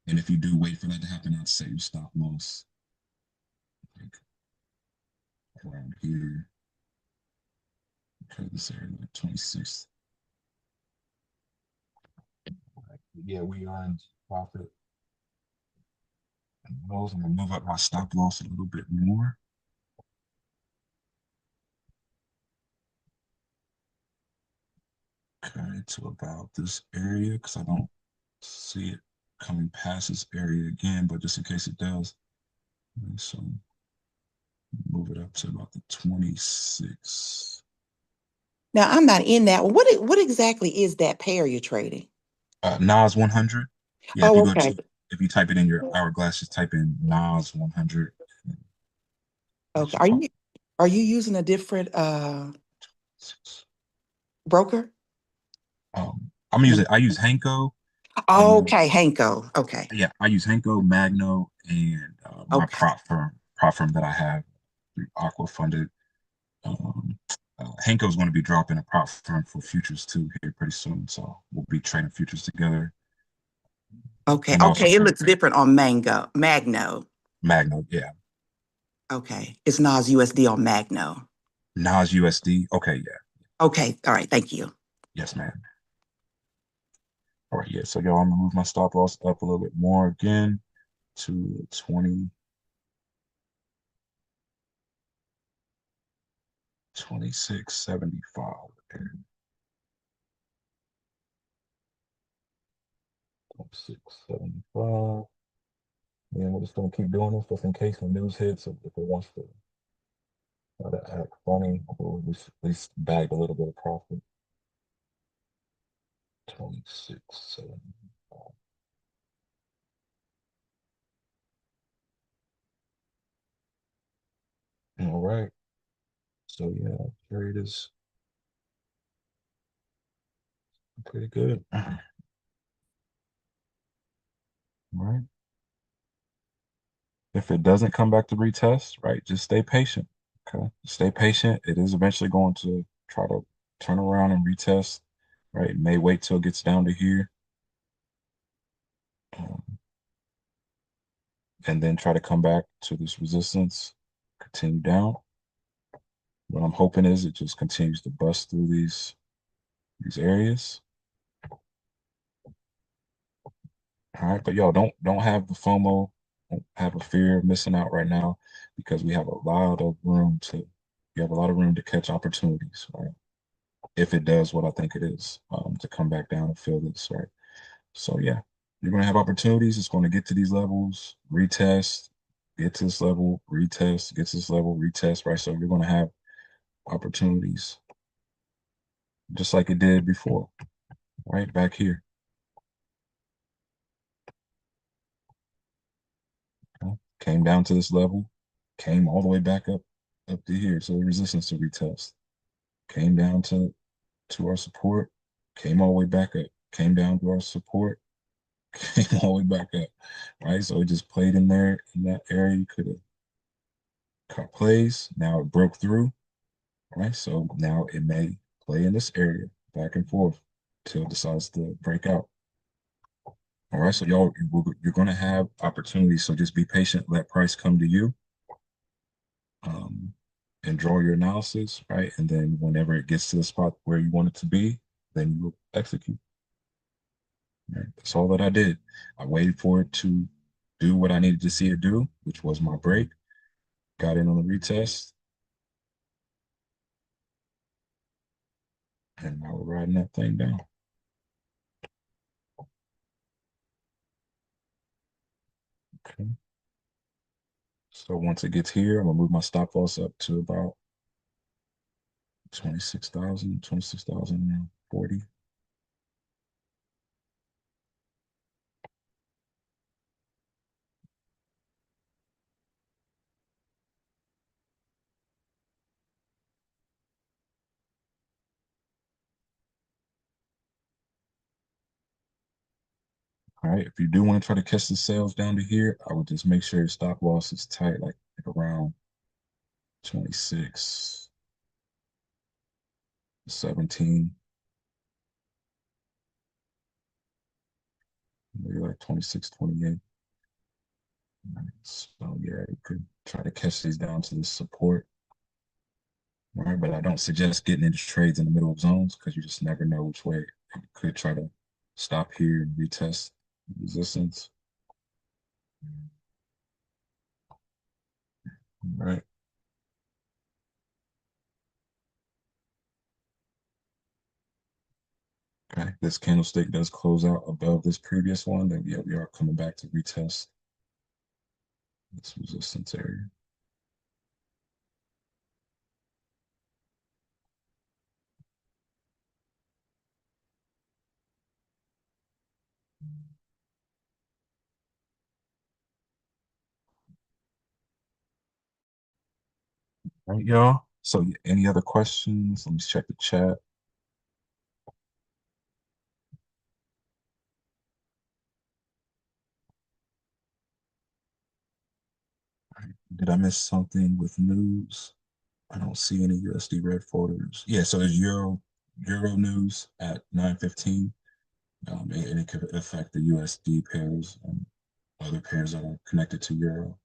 And if you do wait for that to happen, I'd say your stop loss like around here. Okay, this area like 26th. Yeah, we are in profit. And those, I'm gonna move up my stop loss a little bit more. Okay, to about this area because I don't see it coming past this area again, but just in case it does, so move it up to about the 26.
Now I'm not in that. What exactly is that pair you're trading?
NAS 100. Yeah,
Oh, okay.
If you type it in your hourglass, just type in NAS 100.
Okay. Are you using a different broker?
I use Henko.
Okay, Henko. Okay.
Yeah, I use Henko, Magno, and my
Okay.
prop prop firm that I have through Aqua Funded. Henko's going to be dropping a prop firm for futures too here pretty soon, so we'll be trading futures together.
Okay.
And also
Okay. It looks different on Magno.
Magno, yeah.
Okay. It's Nas USD on Magno.
Nas USD. Okay, yeah.
Okay. All right. Thank you.
Yes, ma'am. All right, yeah. So y'all, I'm gonna move my stop loss up a little bit more again to 20. 26.75. 26.75. Yeah, we're just gonna keep doing this just in case the news hits. If it wants to try to act funny, we'll at least bag a little bit of profit. 26.75. All right. So yeah, trade is pretty good. All right. If it doesn't come back to retest, right, just stay patient. Okay. Stay patient. It is eventually going to try to turn around and retest. Right. It may wait till it gets down to here. And then try to come back to this resistance, continue down. What I'm hoping is it just continues to bust through these areas. All right, but y'all don't have the FOMO, don't have a fear of missing out right now because we have a lot of room to catch opportunities, right? If it does what I think it is, to come back down and fill this, right? So yeah, you're gonna have opportunities. It's going to get to these levels, retest, get to this level, retest, get to this level, retest, right? So you're going to have opportunities just like it did before, right? Back here. Okay. Came down to this level, came all the way back up to here. So the resistance to retest. Came down to our support, came all the way back up, came down to our support, came all the way back up. Right. So it just played in there in that area. You could have cut plays. Now it broke through. Right. So now it may play in this area back and forth till it decides to break out. All right, so y'all, you're going to have opportunities. So just be patient, let price come to you, and draw your analysis, right? And then whenever it gets to the spot where you want it to be, then you will execute. Right? That's all that I did. I waited for it to do what I needed to see it do, which was my break. Got in on the retest, and now we're riding that thing down. Okay. So once it gets here, I'm gonna move my stop loss up to about 26,040. All right, if you do want to try to catch the sales down to here, I would just make sure your stop loss is tight, like around 26, 17, maybe like 26, 28. Right, so yeah, you could try to catch these down to the support. Right, but I don't suggest getting into trades in the middle of zones because you just never know which way. You could try to stop here and retest resistance. All right. Okay, this candlestick does close out above this previous one. Then yeah, we are coming back to retest this resistance area. All right, y'all. So any other questions? Let me check the chat. Did I miss something with news? I don't see any USD red folders. Yeah, so there's Euro news at 9:15. And it could affect the USD pairs and other pairs that are connected to Euro.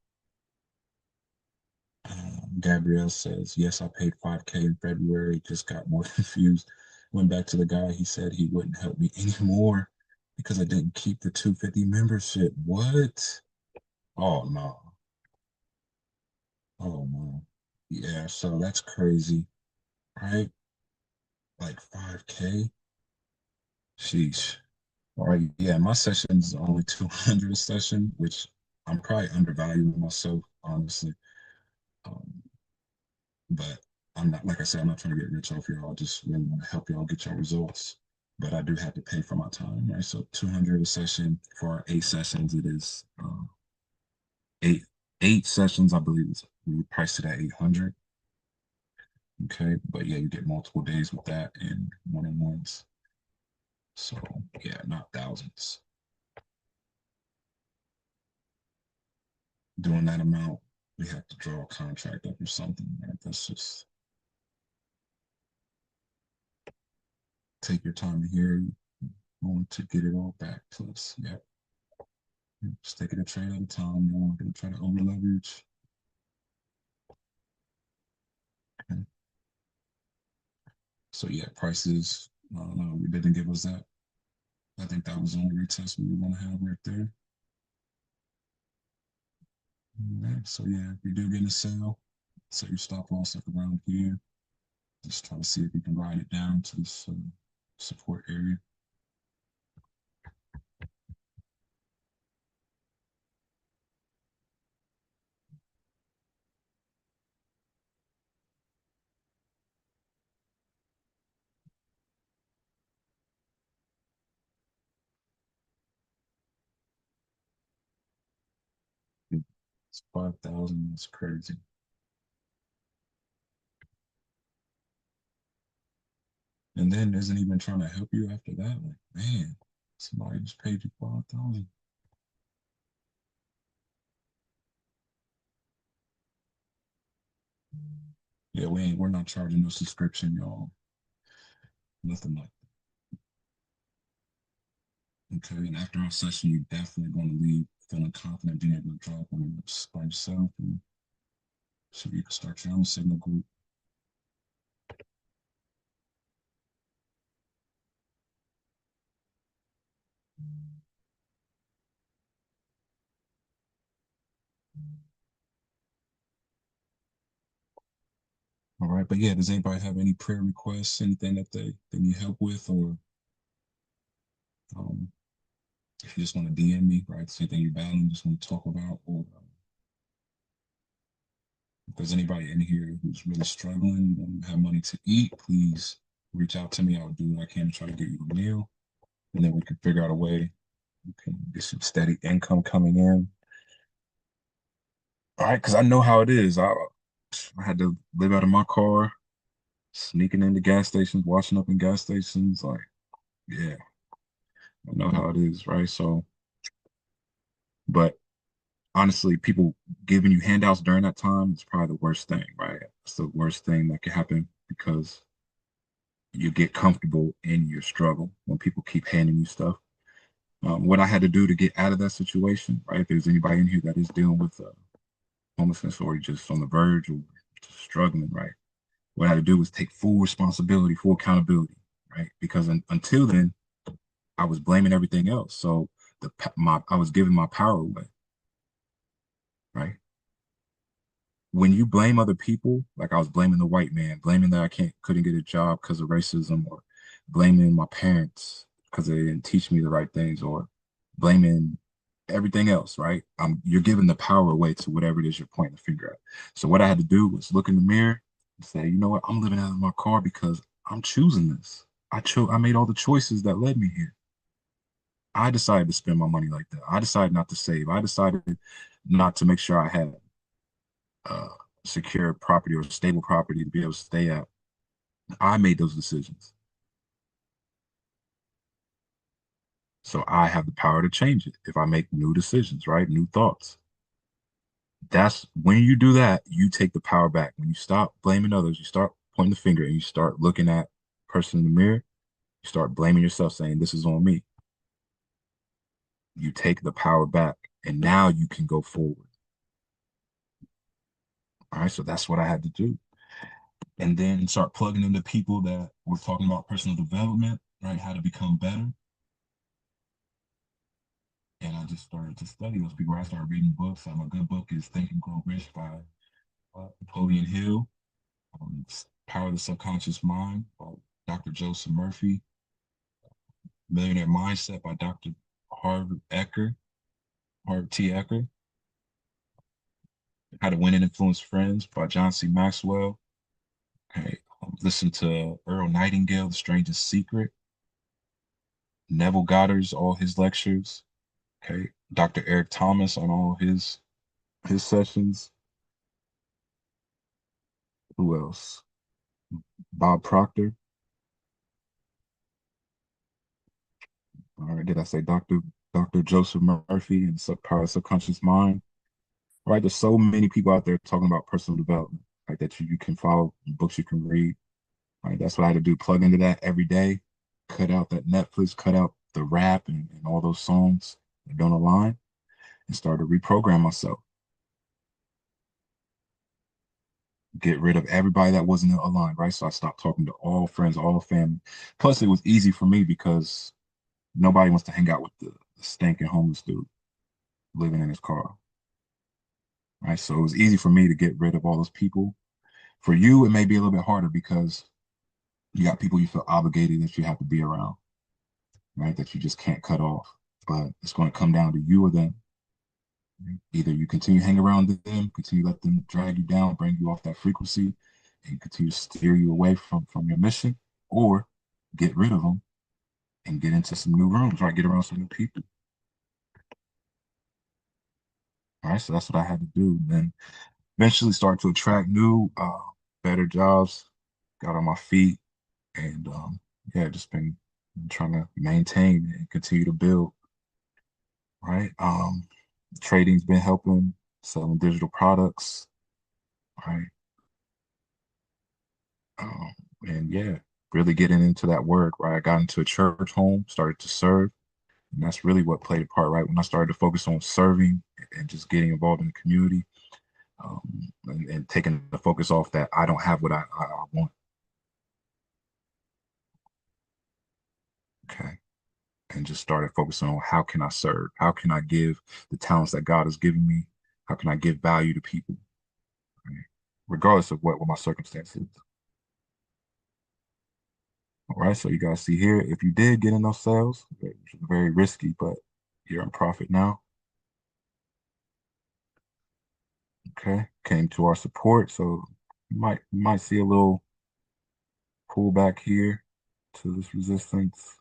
Gabrielle says, yes, I paid 5K in February, just got more confused. Went back to the guy, he said he wouldn't help me anymore because I didn't keep the 250 membership. What? Oh no. Oh no. Yeah, so that's crazy, right? Like 5K? Sheesh. All right, yeah, my session's only 200 a session, which I'm probably undervaluing myself, honestly. Um, but I'm not, like I said, I'm not trying to get rich off y'all. I just really want to help y'all get your results. But I do have to pay for my time, right? So 200 a session for our 8 sessions. It is eight eight sessions, I believe. We priced it at 800. Okay, but yeah, you get multiple days with that and one-on-ones. So yeah, not thousands. Doing that amount, we have to draw a contract up or something. Right? That's just take your time here. Want to get it all back. Plus, yeah, just taking a trade at a time. You want to try to over leverage. Okay. So yeah, prices. No, we didn't give us that. I think that was the only retest we were going to have right there. All right. So yeah, if you do get a sale, set your stop loss up around here. Just try to see if we can ride it down to this support area. It's 5,000. It's crazy. And then isn't even trying to help you after that. Like, man, somebody just paid you 5,000. Yeah, we're not charging no subscription, y'all. Nothing like that. Okay. And after our session, you're definitely going to leave feeling confident being able to drop on it by yourself, and so you can start your own signal group. All right. But yeah, does anybody have any prayer requests, anything that they need help with, or um, if you just want to DM me, right? Same thing you're battling, just want to talk about, or if there's anybody in here who's really struggling, you don't have money to eat, please reach out to me. I'll do what I can to try to get you a meal, and then we can figure out a way. We can get some steady income coming in. All right, because I know how it is. I had to live out of my car, sneaking into gas stations, washing up in gas stations. Like, yeah, I know how it is, right? So, but honestly, people giving you handouts during that time is probably the worst thing, right? It's the worst thing that could happen because you get comfortable in your struggle when people keep handing you stuff. What I had to do to get out of that situation, right? If there's anybody in here that is dealing with homelessness or just on the verge or just struggling, right? What I had to do was take full responsibility, full accountability, right? Because until then, I was blaming everything else. So I was giving my power away, right? When you blame other people, like I was blaming the white man, blaming that I couldn't get a job because of racism, or blaming my parents because they didn't teach me the right things, or blaming everything else, right? You're giving the power away to whatever it is you're pointing the finger at. So what I had to do was look in the mirror and say, you know what, I'm living out of my car because I'm choosing this. I made all the choices that led me here. I decided to spend my money like that. I decided not to save. I decided not to make sure I had uh, secure property or stable property to be able to stay at. I made those decisions. So I have the power to change it if I make new decisions, right? New thoughts. That's when you do that, you take the power back. When you stop blaming others, you start pointing the finger and you start looking at person in the mirror, you start blaming yourself, saying, this is on me. You take the power back and now you can go forward. All right, so that's what I had to do. And then start plugging into people that were talking about personal development, right? How to become better. And I just started to study those people. I started reading books. A good book is Think and Grow Rich by Napoleon Hill. Power of the Subconscious Mind by Dr. Joseph Murphy. Millionaire Mindset by Dr. Harvard T. Ecker. How to Win and Influence Friends by John C. Maxwell. Okay. Listen to Earl Nightingale, The Strangest Secret. Neville Goddard's all his lectures. Okay. Dr. Eric Thomas on all his sessions. Who else? Bob Proctor. All right, did I say Dr. Joseph Murphy and Power of Subconscious Mind? Right, there's so many people out there talking about personal development, right, that you can follow, books you can read. Right, that's what I had to do. Plug into that every day. Cut out that Netflix, cut out the rap and all those songs that don't align, and start to reprogram myself. Get rid of everybody that wasn't aligned, right? So I stopped talking to all friends, all family. Plus, it was easy for me because nobody wants to hang out with the stinking homeless dude living in his car. Right. So it was easy for me to get rid of all those people. For you, it may be a little bit harder because you got people you feel obligated that you have to be around, right? That you just can't cut off. But it's going to come down to you or them. Either you continue to hang around them, continue to let them drag you down, bring you off that frequency, and continue to steer you away from your mission, or get rid of them and get into some new rooms, right? Get around some new people. All right, so that's what I had to do. Then eventually start to attract new, better jobs, got on my feet, and yeah, just been trying to maintain and continue to build, right? Trading's been helping, selling digital products, right? And yeah, really getting into that work, right? I got into a church home, started to serve, and that's really what played a part, right? When I started to focus on serving and just getting involved in the community, and taking the focus off that I don't have what I want. Okay. And just started focusing on how can I serve? How can I give the talents that God has given me? How can I give value to people? Right? Regardless of what my circumstances. All right, so you guys see here, if you did get in those sales, which is very risky, but you're in profit now. Okay, came to our support, so you might see a little pullback here to this resistance.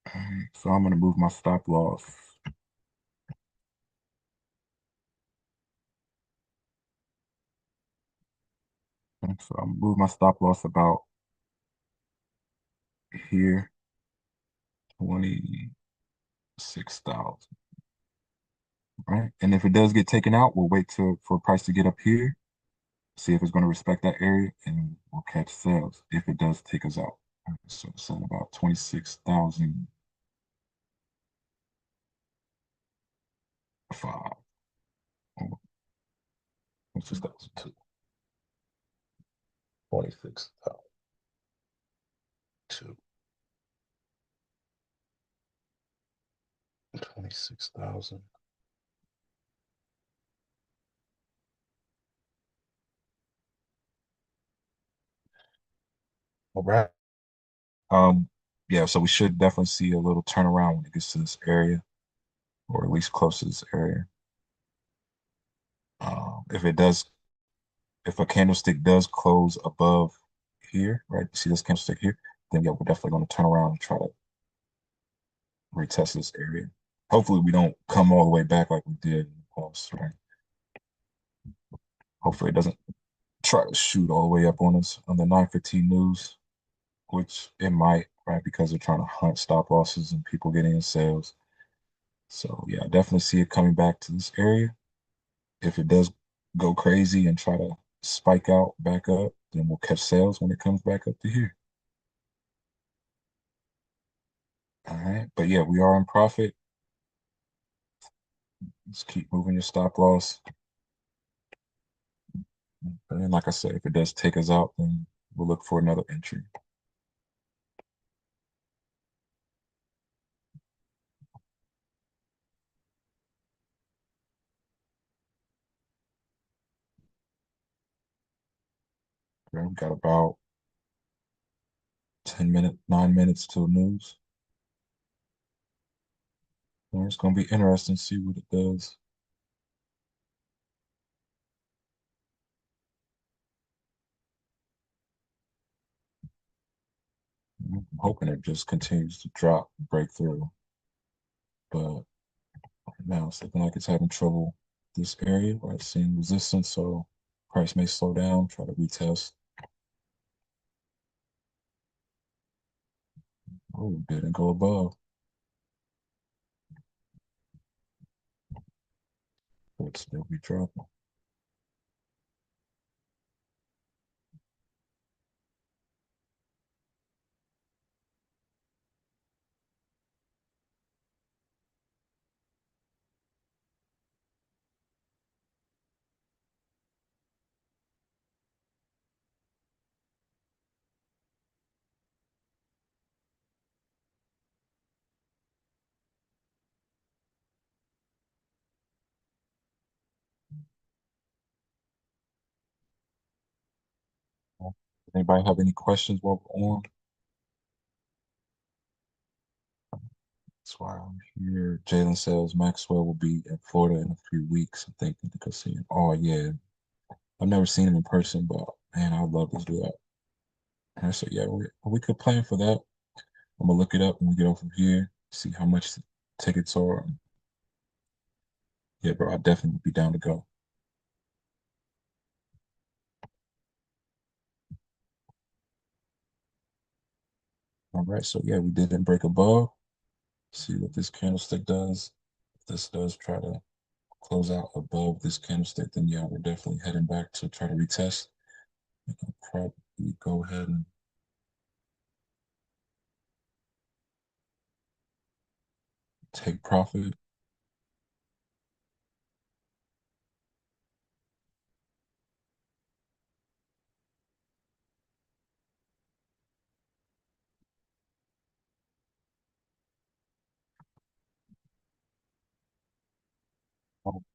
All right, so I'm going to move my stop loss. Okay, so I'll move my stop loss about here, 26,000. Right, and if it does get taken out, we'll wait for price to get up here, see if it's going to respect that area, and we'll catch sales if it does take us out. Right, so it's at about 26,005. 26,002. 26,002. 26,000. All right. Yeah, so we should definitely see a little turnaround when it gets to this area, or at least close to this area. If a candlestick does close above here, right? See this candlestick here? Then yeah, we're definitely going to turn around and try to retest this area. Hopefully we don't come all the way back like we did in the past, right? Hopefully it doesn't try to shoot all the way up on us on the 9:15 news, which it might, right? Because they're trying to hunt stop losses and people getting in sales. So yeah, I definitely see it coming back to this area. If it does go crazy and try to spike out back up, then we'll catch sales when it comes back up to here. All right. But yeah, we are in profit. Let's keep moving your stop loss. And like I said, if it does take us out, then we'll look for another entry. Okay, we got about 9 minutes till news. Well, it's gonna be interesting to see what it does. I'm hoping it just continues to drop, break through. But now it's looking like it's having trouble this area where it's seeing resistance, so price may slow down, try to retest. Oh, it didn't go above. But still be dropping. Anybody have any questions while we're on? That's why I'm here. Jalen says Maxwell will be in Florida in a few weeks. I think in the casino. Oh yeah, I've never seen him in person, but man, I'd love to do that. And so yeah, we could plan for that. I'm gonna look it up when we get off of here, see how much the tickets are. Yeah, bro, I'd definitely be down to go. All right, so yeah, we didn't break above. See what this candlestick does. If this does try to close out above this candlestick, then yeah, we're definitely heading back to try to retest. We can probably go ahead and take profit.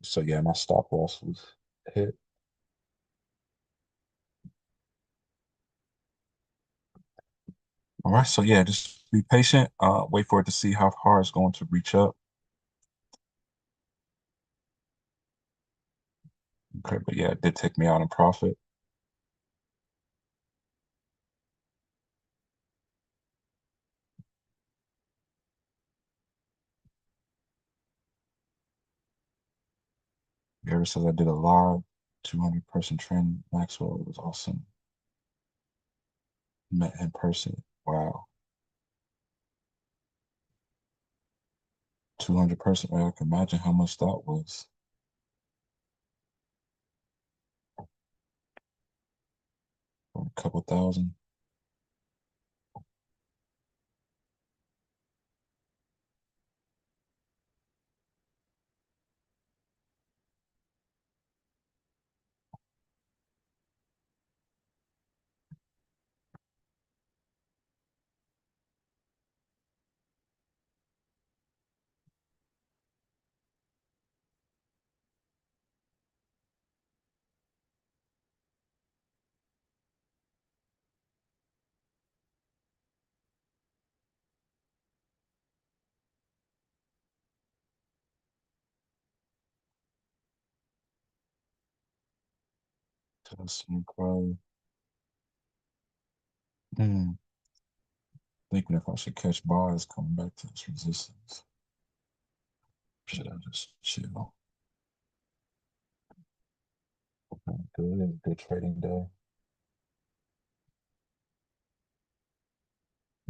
So yeah, my stop loss was hit. All right, so yeah, just be patient. Wait for it to see how far it's going to reach up. Okay, but yeah, it did take me out in profit. Ever since I did a live 200-person training, Maxwell, it was awesome. Met in person. Wow. 200-person. I can imagine how much that was. A couple thousand. Testing Crow. Thinking if I should catch buys coming back to this resistance. Should I just chill? Okay, good trading day.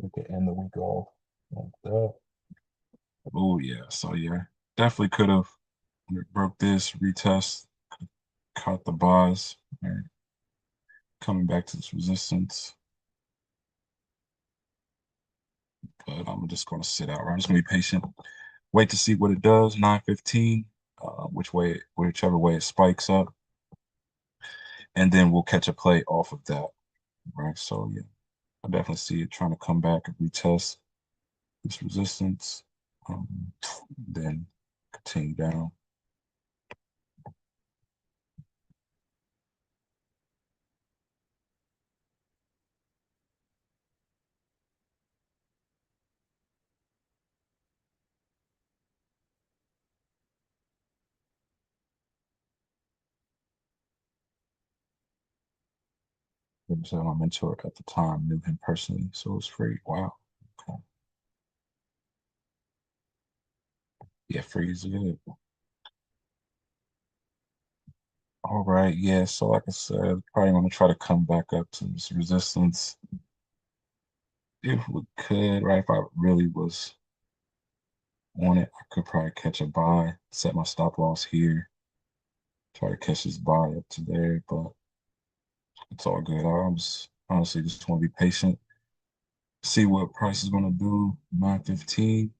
We could end the week off like that. Oh yeah, so yeah, definitely could have broke this retest. caught the buys. All right. Coming back to this resistance. But I'm just going to sit out. Right? I'm just going to be patient. Wait to see what it does. 9:15. Whichever way it spikes up, and then we'll catch a play off of that. Right. So yeah, I definitely see it trying to come back and retest this resistance. Then continue down. So my mentor at the time knew him personally, so it was free. Wow. Okay. Yeah, free is good. All right, yeah. So like I said, probably gonna try to come back up to this resistance if we could, right? If I really was on it, I could probably catch a buy, set my stop loss here, try to catch this buy up to there, but it's all good. I'm just honestly just want to be patient, see what price is gonna do. 9:15.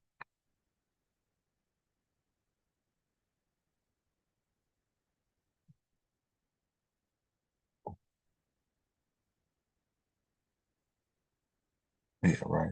Yeah, right.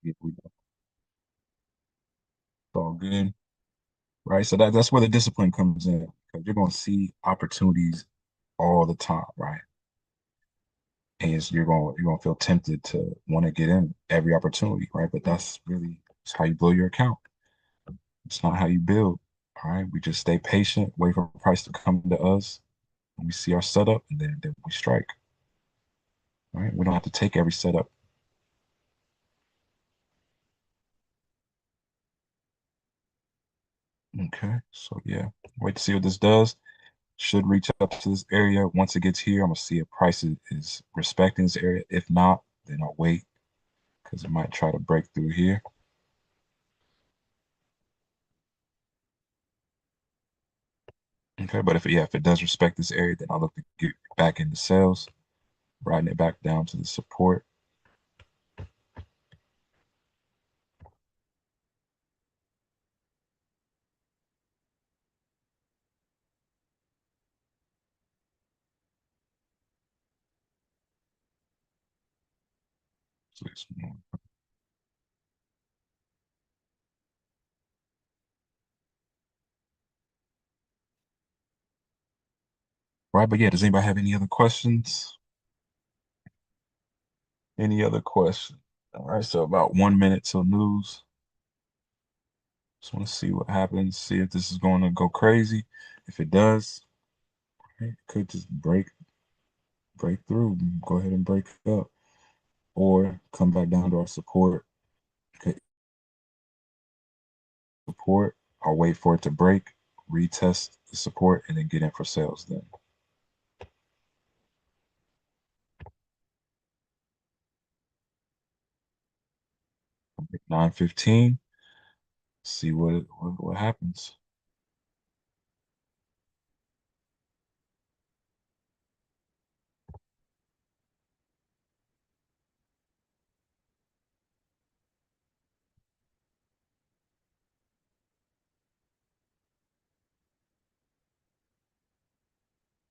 Yeah, it's all good. Right. So that's where the discipline comes in because you're gonna see opportunities all the time, right? And you're gonna feel tempted to want to get in every opportunity, right? But that's how you blow your account. It's not how you build. All right. We just stay patient, wait for price to come to us, and we see our setup, and then we strike. All right. We don't have to take every setup. Okay. So yeah, wait to see what this does. Should reach up to this area. Once it gets here, I'm gonna see if price is respecting this area. If not, then I'll wait because it might try to break through here. Okay, but if it does respect this area, then I'll look to get back into sales, riding it back down to the support. So right, but yeah, does anybody have any other questions? Any other question? All right, so about 1 minute till news. Just want to see what happens, see if this is going to go crazy. If it does, it could just break through, go ahead and break up, or come back down to our support. Okay, support. I'll wait for it to break, retest the support, and then get in for sales then. 9:15. See what happens.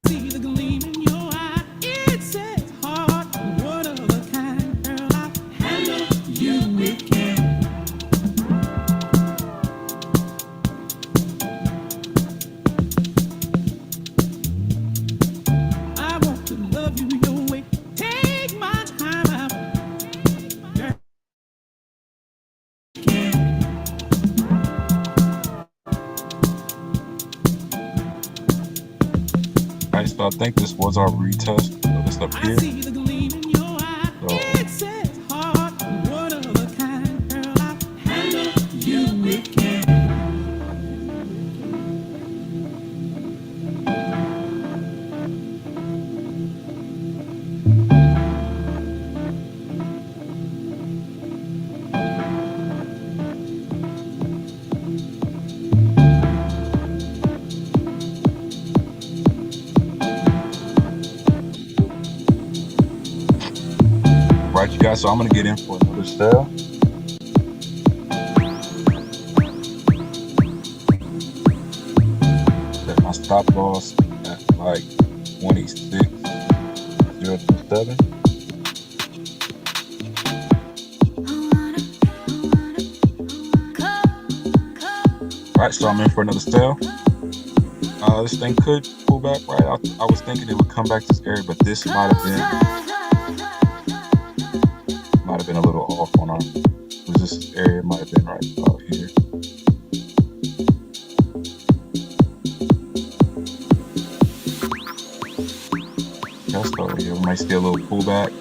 See the gleam in your eye. It says heart, one of a kind. Girl, I handle you with care.
So I think this was our retest. So this up
I
here.
see the gleam in your eye.
So
It says heart, one of a kind. Girl, I'll handle you with care.
right, you guys. So I'm gonna get in for another sale. Set my stop loss at like 26.027. Right, so I'm in for another sale. This thing could pull back, right? I was thinking it would come back to this area, but this might have been a little off on our resistance area. Might have been right about here. That's over here. We might see a little pullback.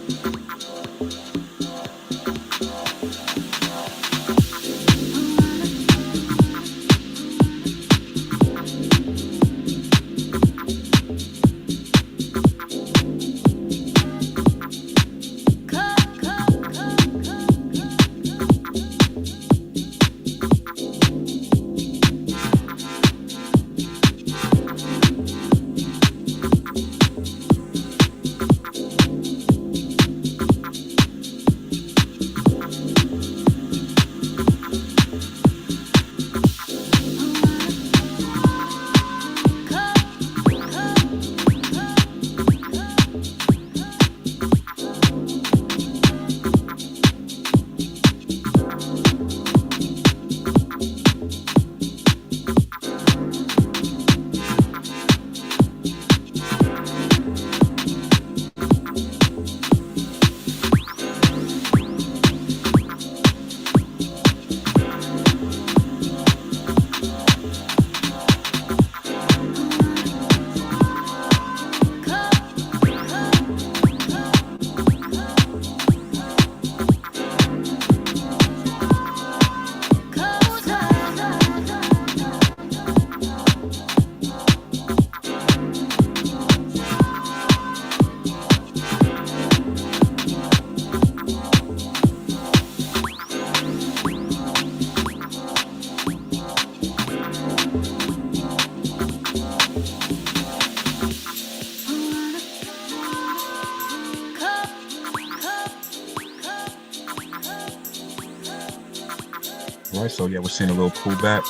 Right, so yeah, we're seeing a little pullback.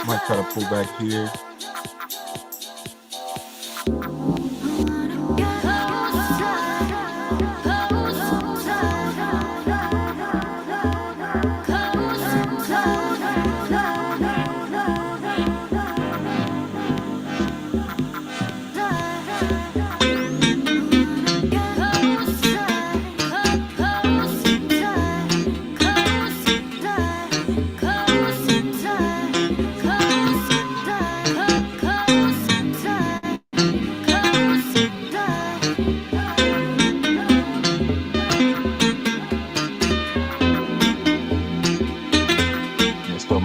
Might try to pull back here. Still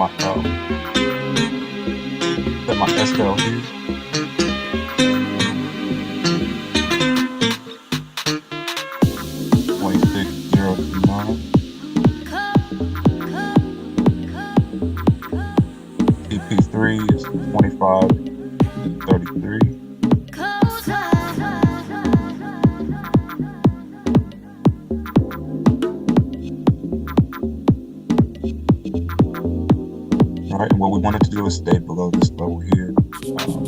set my SL here. TP3 is 25.33. Alright, and what we wanted to do is stay below this level here.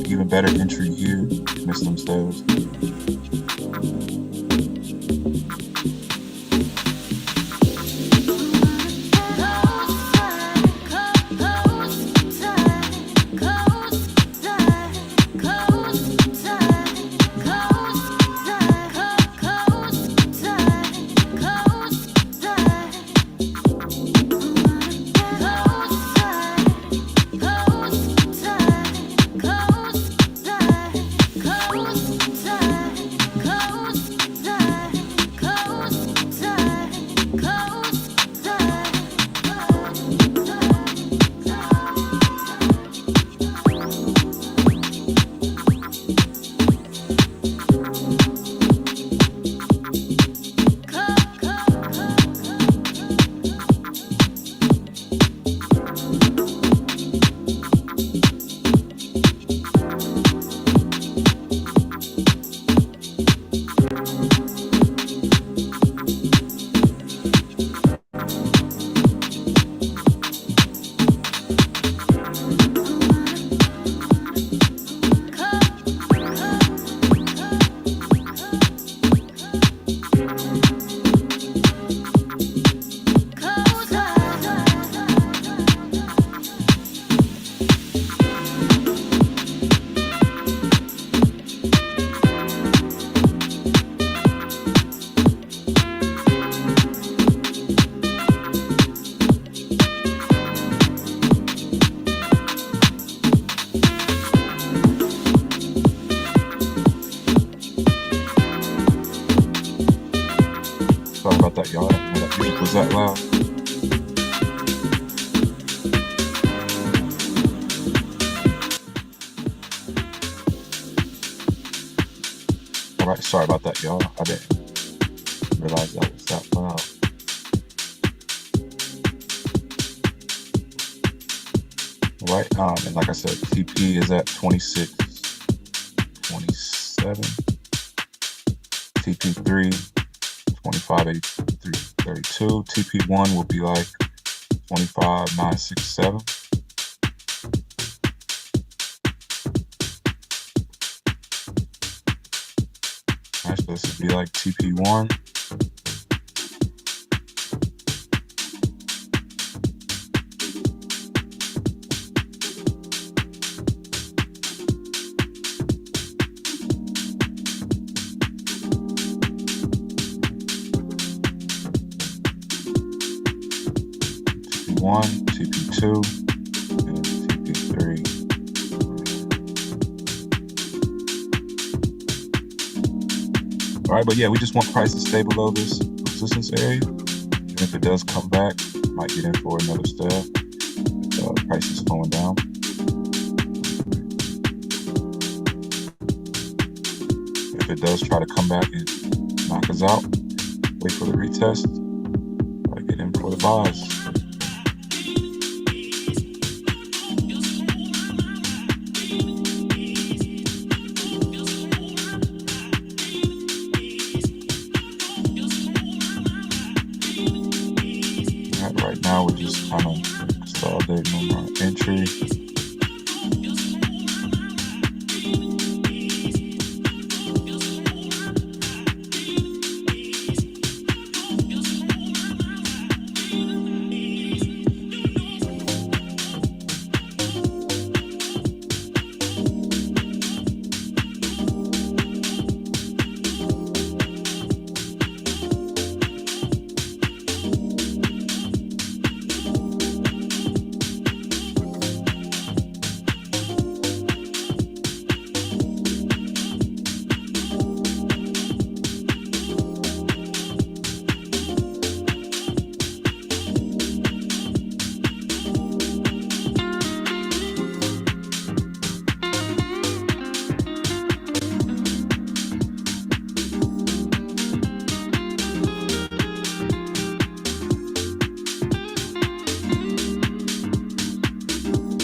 Even better entry here. Missed them sales. about that, y'all. I didn't know that music was that loud. All right, sorry about that, y'all. I didn't realize that was that loud. All right, and like I said, TP is at 26, 27. TP3, 25, 83, 32. TP1 will be like 25, 967. Alright, so this would be like TP1. TP1, TP2, and TP3. All right, but yeah, we just want price to stay below this resistance area. And if it does come back, might get in for another sell. If price is slowing down. If it does try to come back and knock us out, wait for the retest. Get in for the buys. Right now, we're just kind of consolidating on our entry.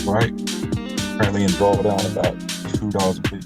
Right, currently in drawdown about $2.50.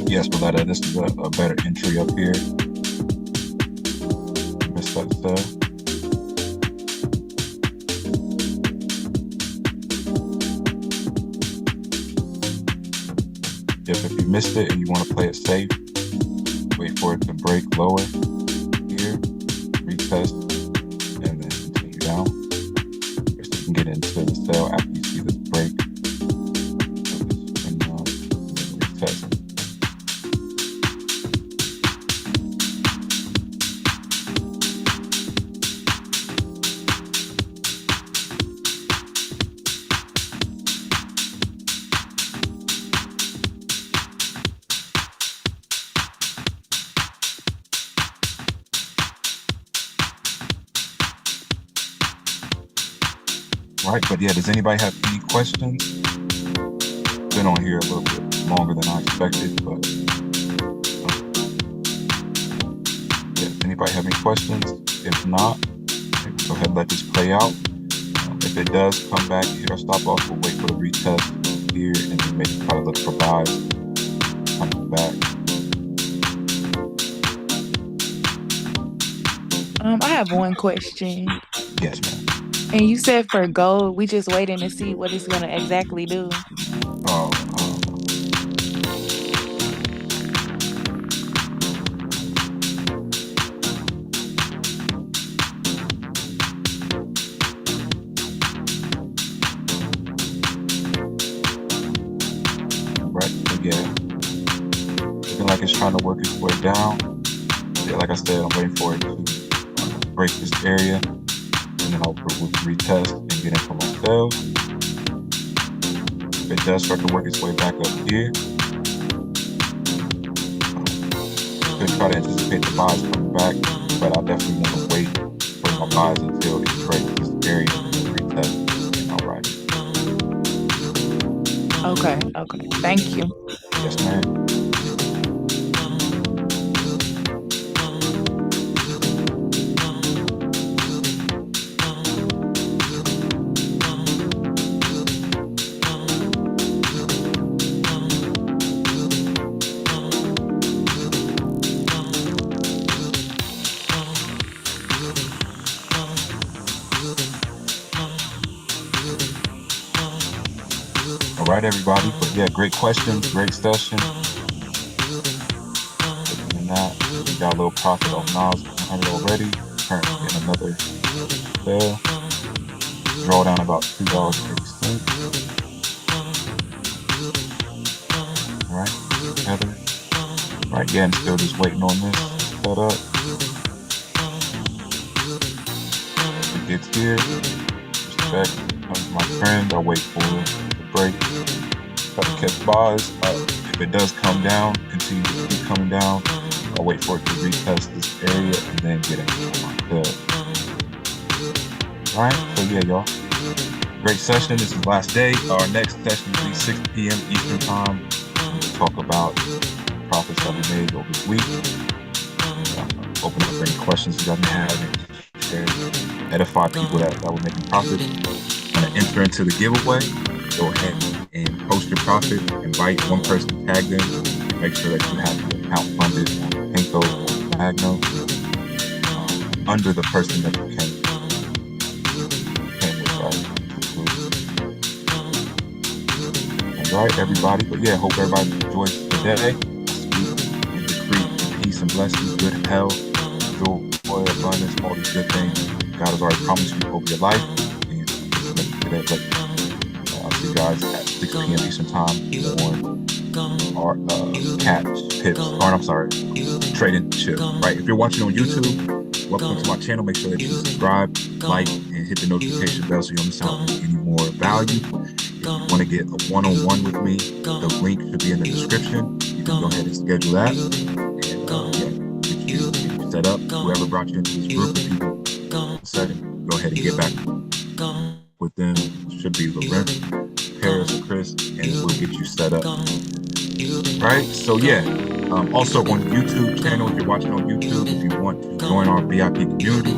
Yes, Valletta, this is a better entry up here. Missed that sell. If you missed it and you want to play it safe, wait for it to break lower here, retest, and then continue down. So you can get into the sell after you see this break. All right, but yeah, does anybody have any questions? Been on here a little bit longer than I expected, but yeah, does anybody have any questions? If not, go ahead and let this play out. If it does come back, hit our stop off, we'll wait for the retest here and then maybe try to look for buys coming back.
I have one question.
Yes, ma'am.
And you said for gold, we just waiting to see what it's gonna exactly do.
Oh, right, so yeah, looking like it's trying to work its way down. Yeah, like I said, I'm waiting for it to break this area, and then I'll retest and get in for myself. If it does start to work its way back up here, could try to anticipate the buys coming back, but I definitely want to wait for my buys until it breaks this area and then retest and I'll ride it.
Okay. Thank you.
Yes, ma'am. All right, everybody. But yeah, great questions, great session. And that, we got a little profit on Nas 100 already. Currently in another sale. Draw down about $2.80. All right, Heather. All right, yeah, I'm still just waiting on this set up. If it gets here, respect, comes my trend. I'll wait for the break. Try to catch buys. If it does come down, continue to keep coming down. I'll wait for it to retest this area and then get it myself. All right, so yeah, y'all. Great session. This is the last day. Our next session will be 6 p.m. Eastern time. We'll talk about profits that we made over the week. Open up any questions you guys may have and share, edify people that were making profits. Want to enter into the giveaway? Go ahead and post your profit, invite one person, tag them, make sure that you have your account funded on Pinko or Magno under the person that you came with, right? All right, everybody. But yeah, hope everybody enjoys the day. Speak and decree peace and blessings, good health, joy, abundance, all these good things God has already promised you over your life. And today, I'll see you guys at 6 p.m. Eastern time on our Trade and Chill. Right? If you're watching on YouTube, welcome to my channel. Make sure that you subscribe, like, and hit the notification bell so you don't miss out on any more value. If you want to get a one-on-one with me, the link should be in the description. You can go ahead and schedule that, and get you set up. Whoever brought you into this group of people, setting, go ahead and get back with them. Should be Lorenzo, Paris, or Chris, and we'll get you set up. Right? So yeah. Also on YouTube channel, if you're watching on YouTube, if you want to join our VIP community,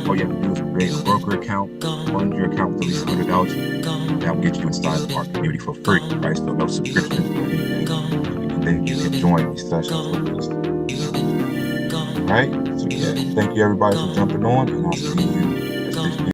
all you have to do is create a broker account, fund your account with at least $100. That will get you inside of our community for free, right? So no subscriptions or anything. And then you can join these sessions with us. Right? So yeah, thank you everybody for jumping on, and I'll see you